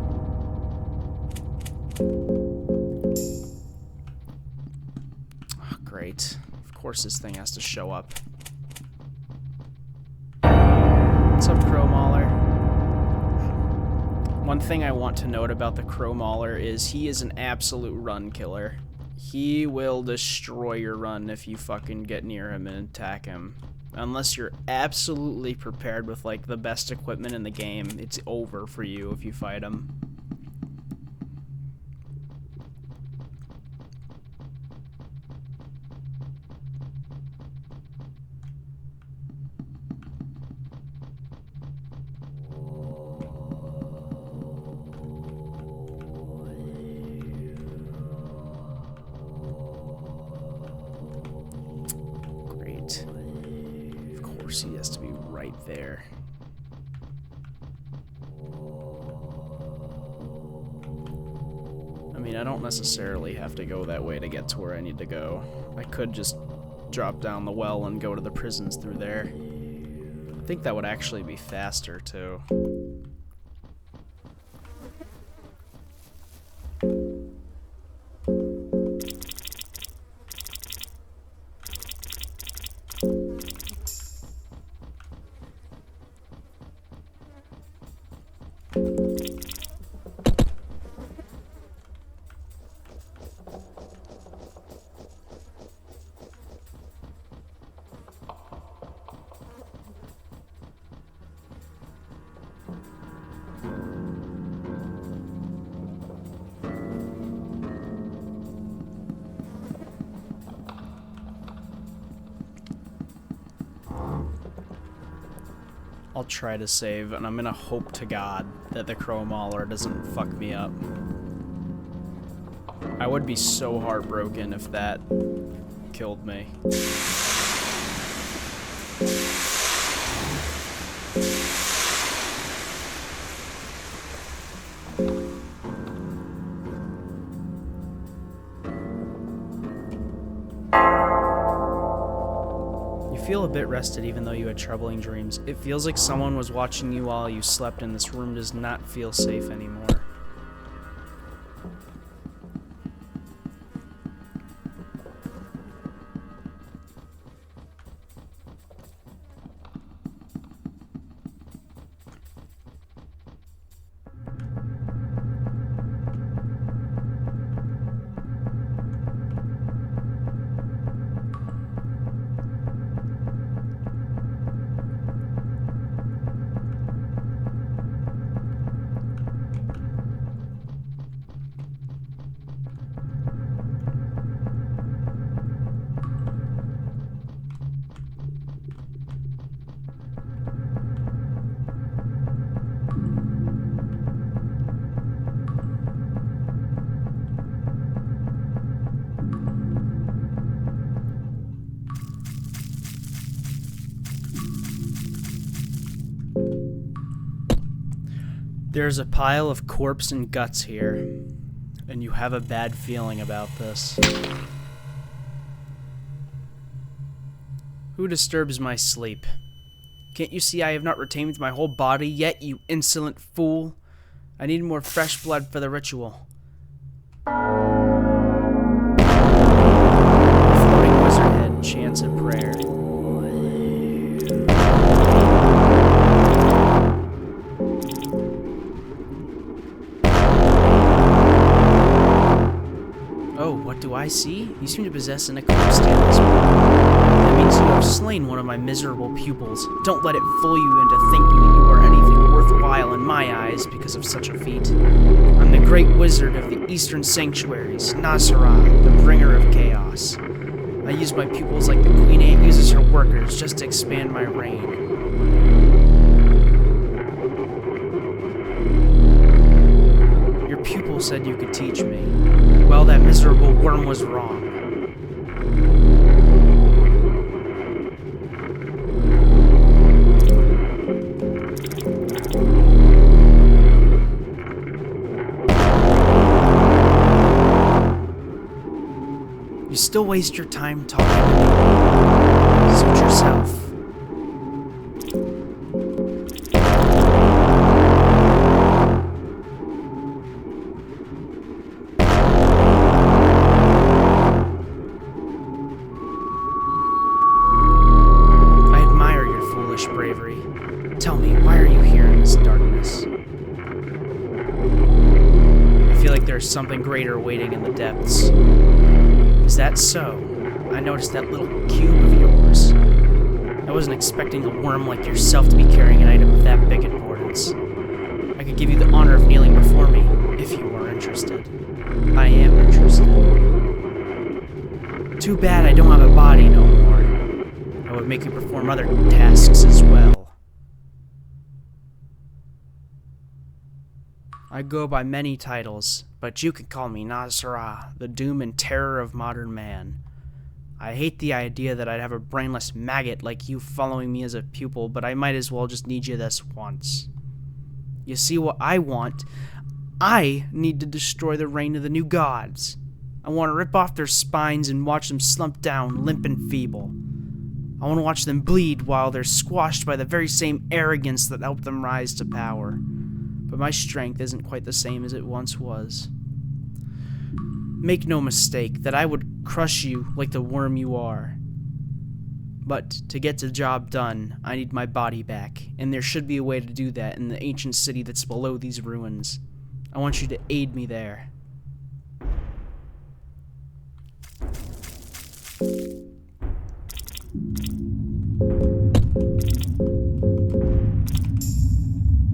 Oh, great. Of course this thing has to show up. What's up, Crow Mauler? One thing I want to note about the Crow Mauler is he is an absolute run killer. He will destroy your run if you fucking get near him and attack him. Unless you're absolutely prepared with, like, the best equipment in the game, it's over for you if you fight him. Great. Of course he has to be right there. I mean, I don't necessarily have to go that way to get to where I need to go. I could just drop down the well and go to the prisons through there. I think that would actually be faster, too. I'll try to save, and I'm gonna hope to God that the Crow Mauler doesn't fuck me up. I would be so heartbroken if that killed me. You feel a bit rested even though you had troubling dreams. It feels like someone was watching you while you slept, and this room does not feel safe anymore. There's a pile of corpse and guts here. And you have a bad feeling about this. Who disturbs my sleep? Can't you see I have not retained my whole body yet, you insolent fool? I need more fresh blood for the ritual. Floating wizard head chants a prayer. Oh, what do I see? You seem to possess an eclipse dance. That means you have slain one of my miserable pupils. Don't let it fool you into thinking that you are anything worthwhile in my eyes because of such a feat. I'm the great wizard of the eastern sanctuaries, Nasara, the bringer of chaos. I use my pupils like the queen ant uses her workers just to expand my reign. Your pupil said you could teach me. Well, that miserable worm was wrong. You still waste your time talking to me. Suit yourself. I admire your foolish bravery. Tell me, why are you here in this darkness? I feel like there's something greater waiting in the depths. Is that so? I noticed that little cube of yours. I wasn't expecting a worm like yourself to be carrying an item of that big importance. I could give you the honor of kneeling before me, if you are interested. I am interested. Too bad I don't have a body no more. I would make you perform other tasks as well. I go by many titles, but you can call me Nasara, the doom and terror of modern man. I hate the idea that I'd have a brainless maggot like you following me as a pupil, but I might as well just need you this once. You see what I want? I need to destroy the reign of the new gods. I want to rip off their spines and watch them slump down, limp and feeble. I want to watch them bleed while they're squashed by the very same arrogance that helped them rise to power. But my strength isn't quite the same as it once was. Make no mistake that I would crush you like the worm you are. But to get the job done, I need my body back, and there should be a way to do that in the ancient city that's below these ruins. I want you to aid me there.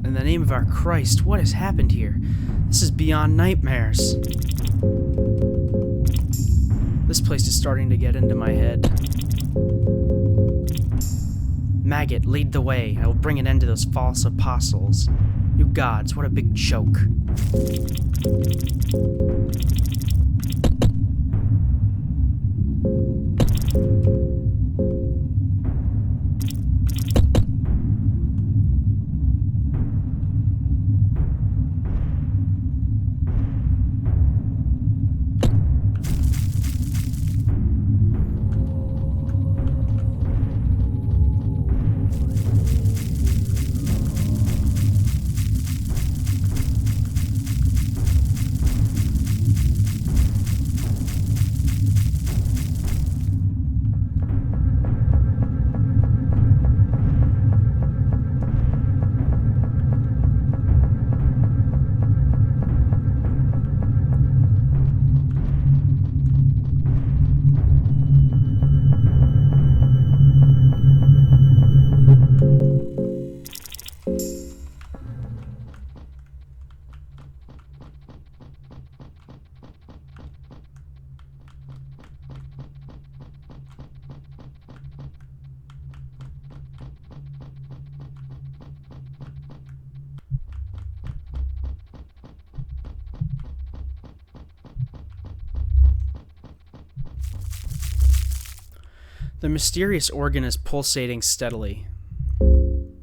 In the name of our Christ, what has happened here? This is beyond nightmares. This place is starting to get into my head. Maggot, lead the way. I will bring an end to those false apostles. You gods, what a big joke. The mysterious organ is pulsating steadily.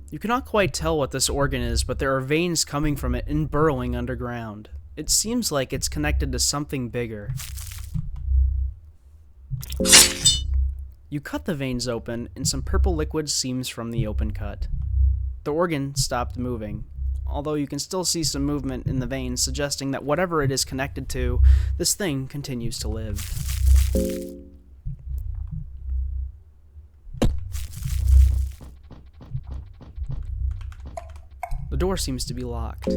You cannot quite tell what this organ is, but there are veins coming from it and burrowing underground. It seems like it's connected to something bigger. You cut the veins open, and some purple liquid seeps from the open cut. The organ stopped moving, although you can still see some movement in the veins, suggesting that whatever it is connected to, this thing continues to live. The door seems to be locked.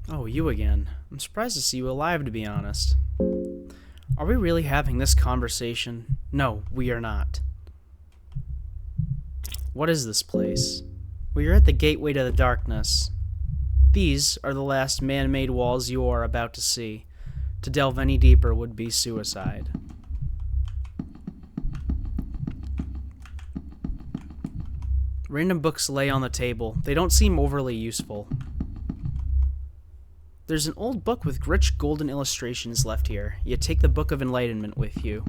Oh, you again. I'm surprised to see you alive, to be honest. Are we really having this conversation? No, we are not. What is this place? We are at the gateway to the darkness. These are the last man-made walls you are about to see. To delve any deeper would be suicide. Random books lay on the table. They don't seem overly useful. There's an old book with rich golden illustrations left here. You take the Book of Enlightenment with you.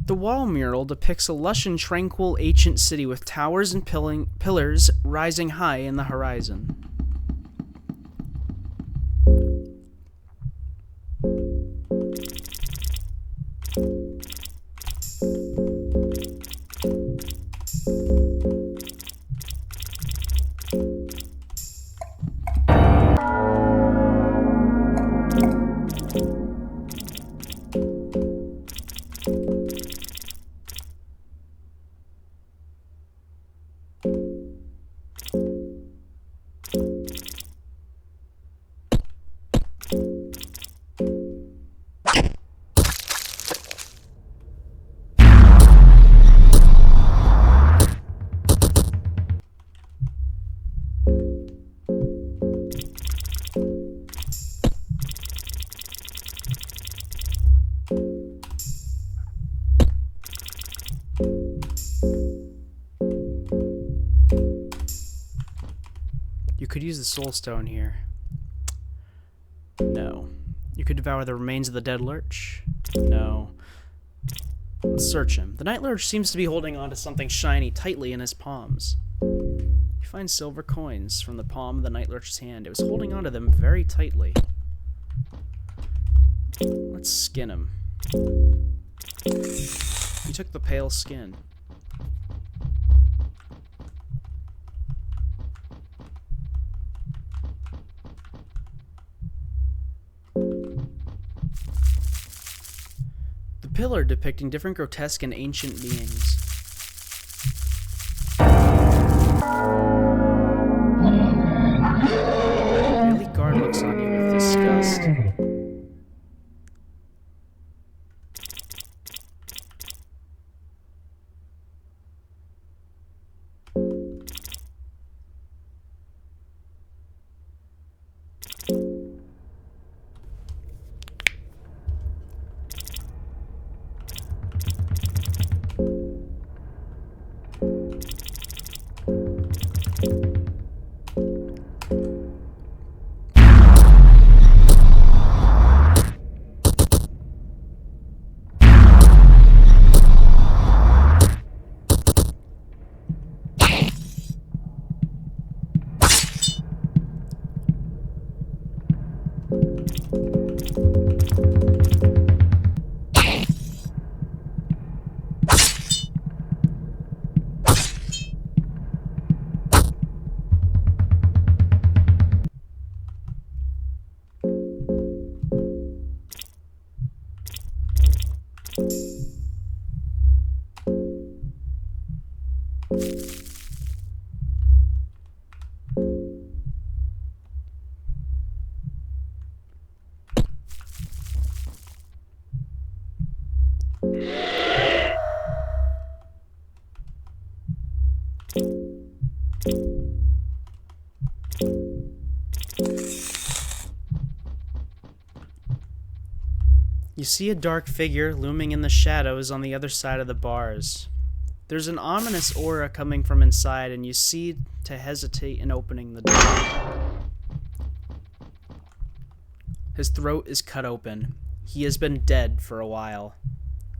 The wall mural depicts a lush and tranquil ancient city with towers and pillars rising high in the horizon. You could use the soul stone here. No. You could devour the remains of the dead lurch. No. Let's search him. The night lurch seems to be holding on to something shiny tightly in his palms. You find silver coins from the palm of the night lurch's hand. It was holding on to them very tightly. Let's skin him. You took the pale skin. Pillar depicting different grotesque and ancient beings. The elite guard looks on you with disgust. You see a dark figure looming in the shadows on the other side of the bars. There's an ominous aura coming from inside, and you see to hesitate in opening the door. His throat is cut open. He has been dead for a while.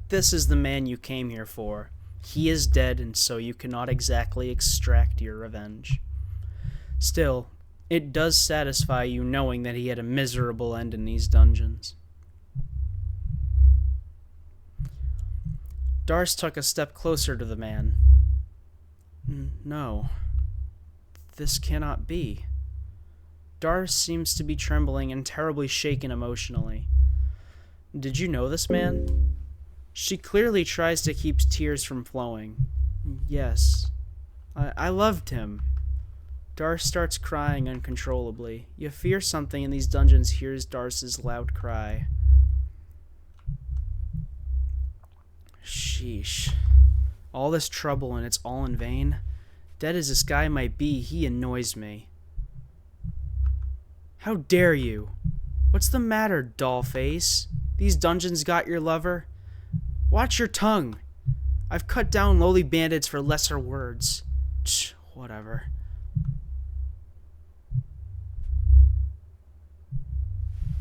This is the man you came here for. He is dead, and so you cannot exactly extract your revenge. Still, it does satisfy you knowing that he had a miserable end in these dungeons. Dars took a step closer to the man. No, this cannot be. Dars seems to be trembling and terribly shaken emotionally. Did you know this man? She clearly tries to keep tears from flowing. Yes, I loved him. Dars starts crying uncontrollably. You fear something in these dungeons hears Dars's loud cry. Sheesh. All this trouble and it's all in vain? Dead as this guy might be, he annoys me. How dare you? What's the matter, dollface? These dungeons got your lover? Watch your tongue. I've cut down lowly bandits for lesser words. Whatever.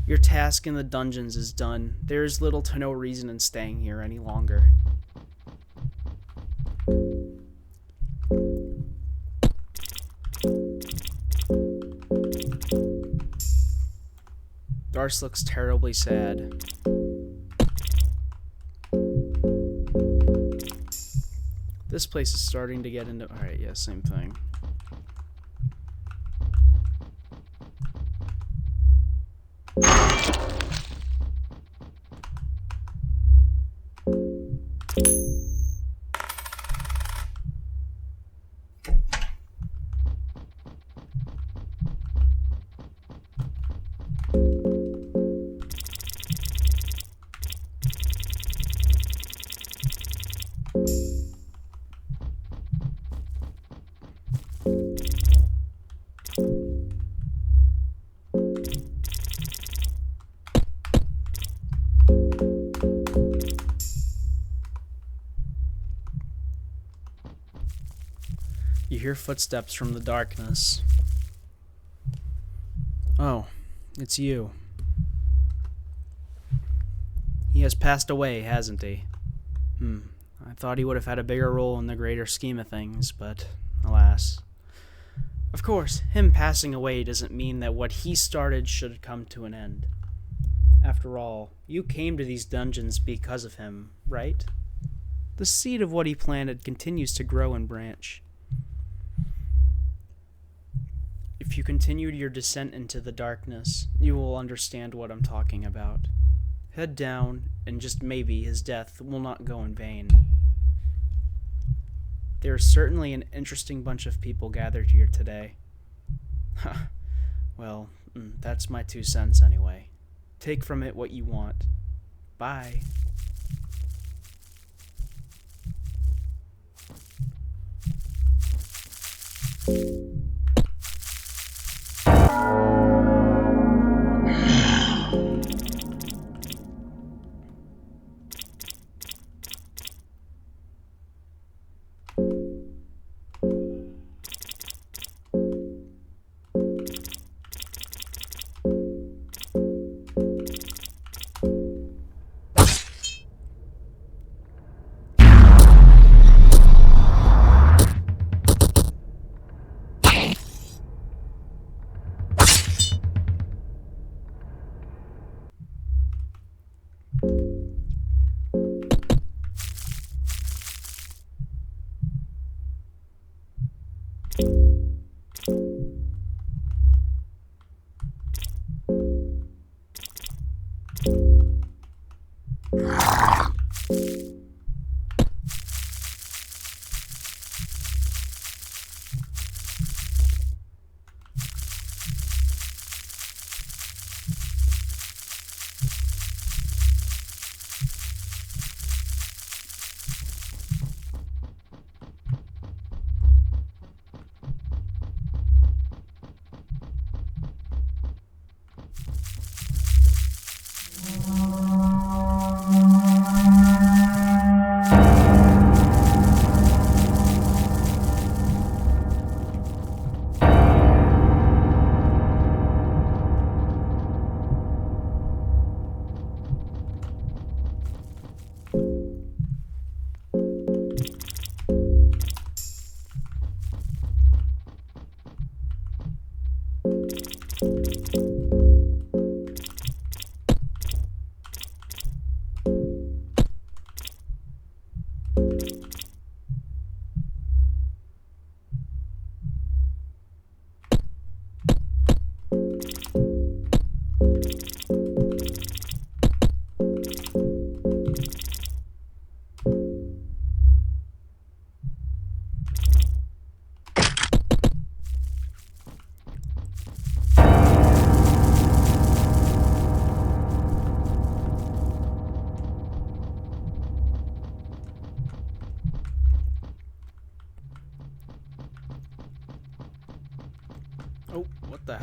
Your task in the dungeons is done. There is little to no reason in staying here any longer. Dars looks terribly sad. This place is starting to get into... Alright, yeah, same thing. You hear footsteps from the darkness. Oh, it's you. He has passed away, hasn't he? I thought he would have had a bigger role in the greater scheme of things, but alas. Of course, him passing away doesn't mean that what he started should come to an end. After all, you came to these dungeons because of him, right? The seed of what he planted continues to grow and branch. If you continued your descent into the darkness, you will understand what I'm talking about. Head down, and just maybe his death will not go in vain. There's certainly an interesting bunch of people gathered here today. Well, that's my 2 cents anyway. Take from it what you want. Bye.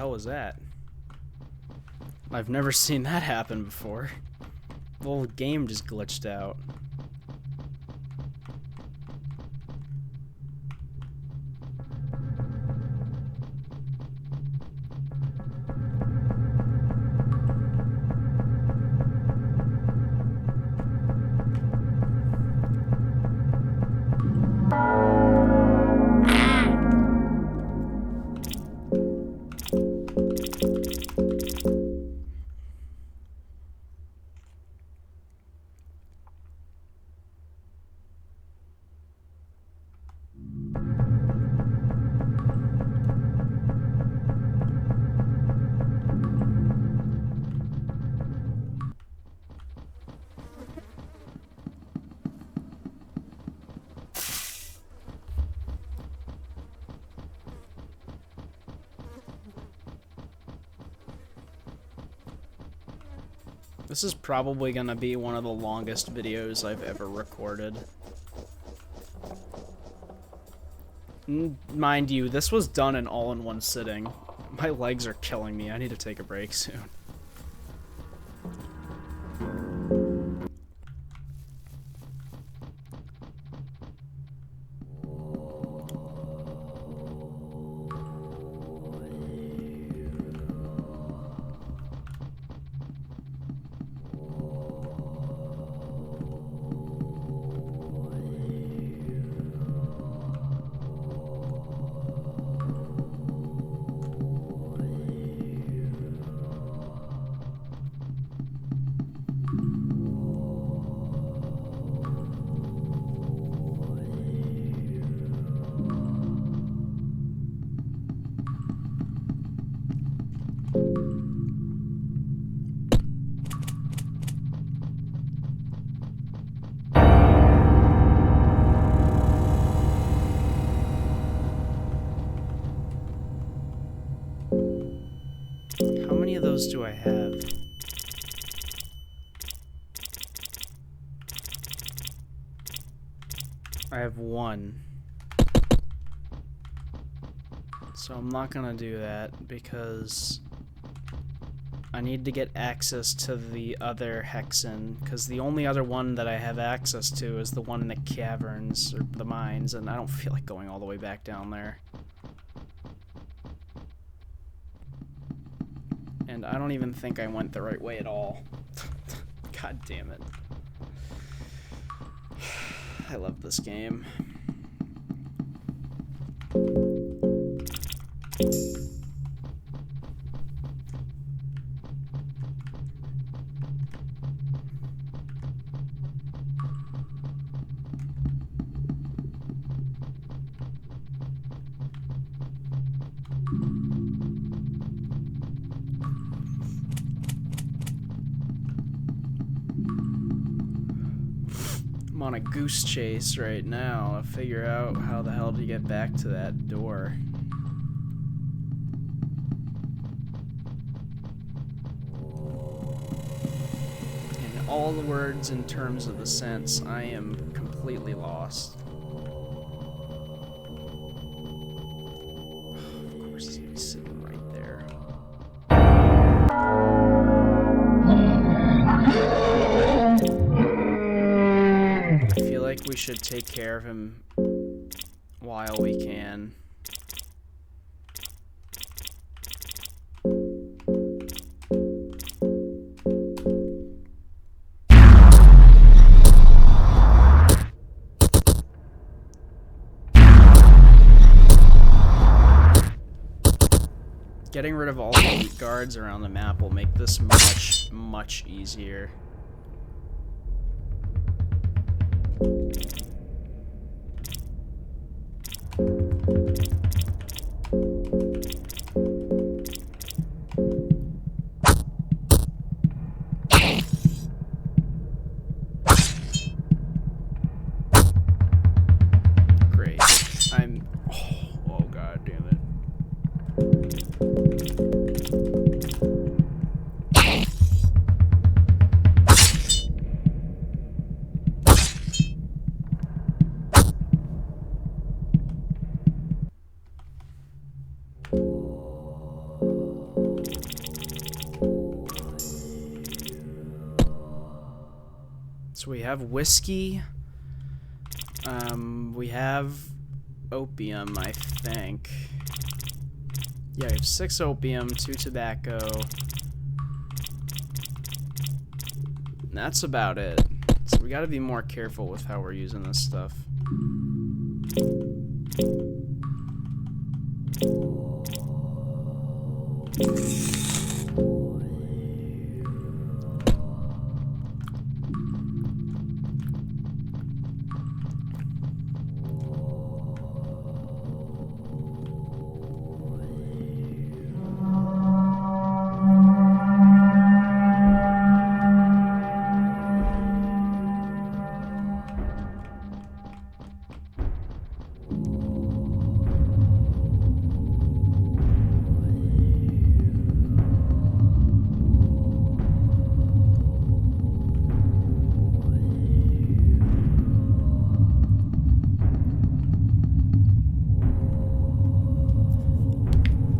hell was that? I've never seen that happen before. The whole game just glitched out. This is probably gonna be one of the longest videos I've ever recorded. Mind you, this was done in all in one sitting. My legs are killing me. I need to take a break soon. How many of those do I have? I have one. So I'm not gonna do that because I need to get access to the other hexen, because the only other one that I have access to is the one in the caverns, or the mines, and I don't feel like going all the way back down there. And I don't even think I went the right way at all. God damn it. I love this game. I'm on a goose chase right now to figure out how the hell to get back to that door. In all the words in terms of the sense, I am completely lost. Of course, he's sitting right there. I feel like we should take care of him while we can. Getting rid of all the guards around the map will make this much, much easier. Great. Oh god damn it. So we have whiskey. We have opium, I think. Yeah, we have 6 opium, 2 tobacco. And that's about it. So we gotta be more careful with how we're using this stuff.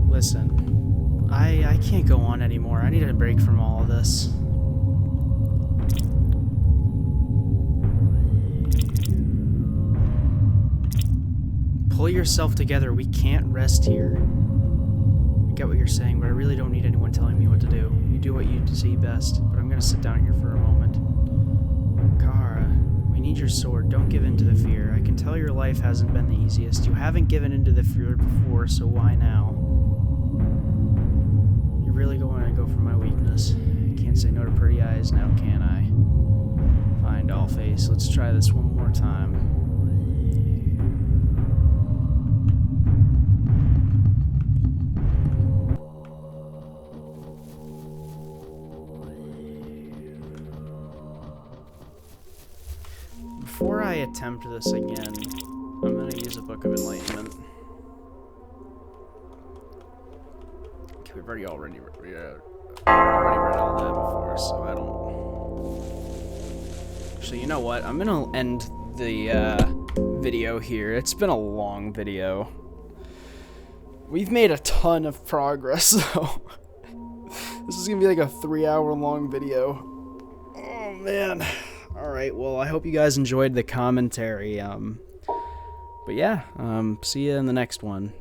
Listen, I can't go on anymore. I need a break from all of this. Pull yourself together. We can't rest here. I get what you're saying, but I really don't need anyone telling me what to do. You do what you see best, but I'm gonna sit down here for a moment. Kara, we need your sword. Don't give in to the fear. I can tell your life hasn't been the easiest. You haven't given in to the fear before, so why now? You're really going to go for my weakness. I can't say no to pretty eyes now, can I? Fine, dollface. Let's try this one more time. Before I attempt this again, I'm going to use a Book of Enlightenment. Okay, we've already read all that before, so I don't... Actually, you know what? I'm going to end the video here. It's been a long video. We've made a ton of progress, though. This is going to be like a 3-hour long video. Oh, man. Alright, well, I hope you guys enjoyed the commentary. But yeah, see you in the next one.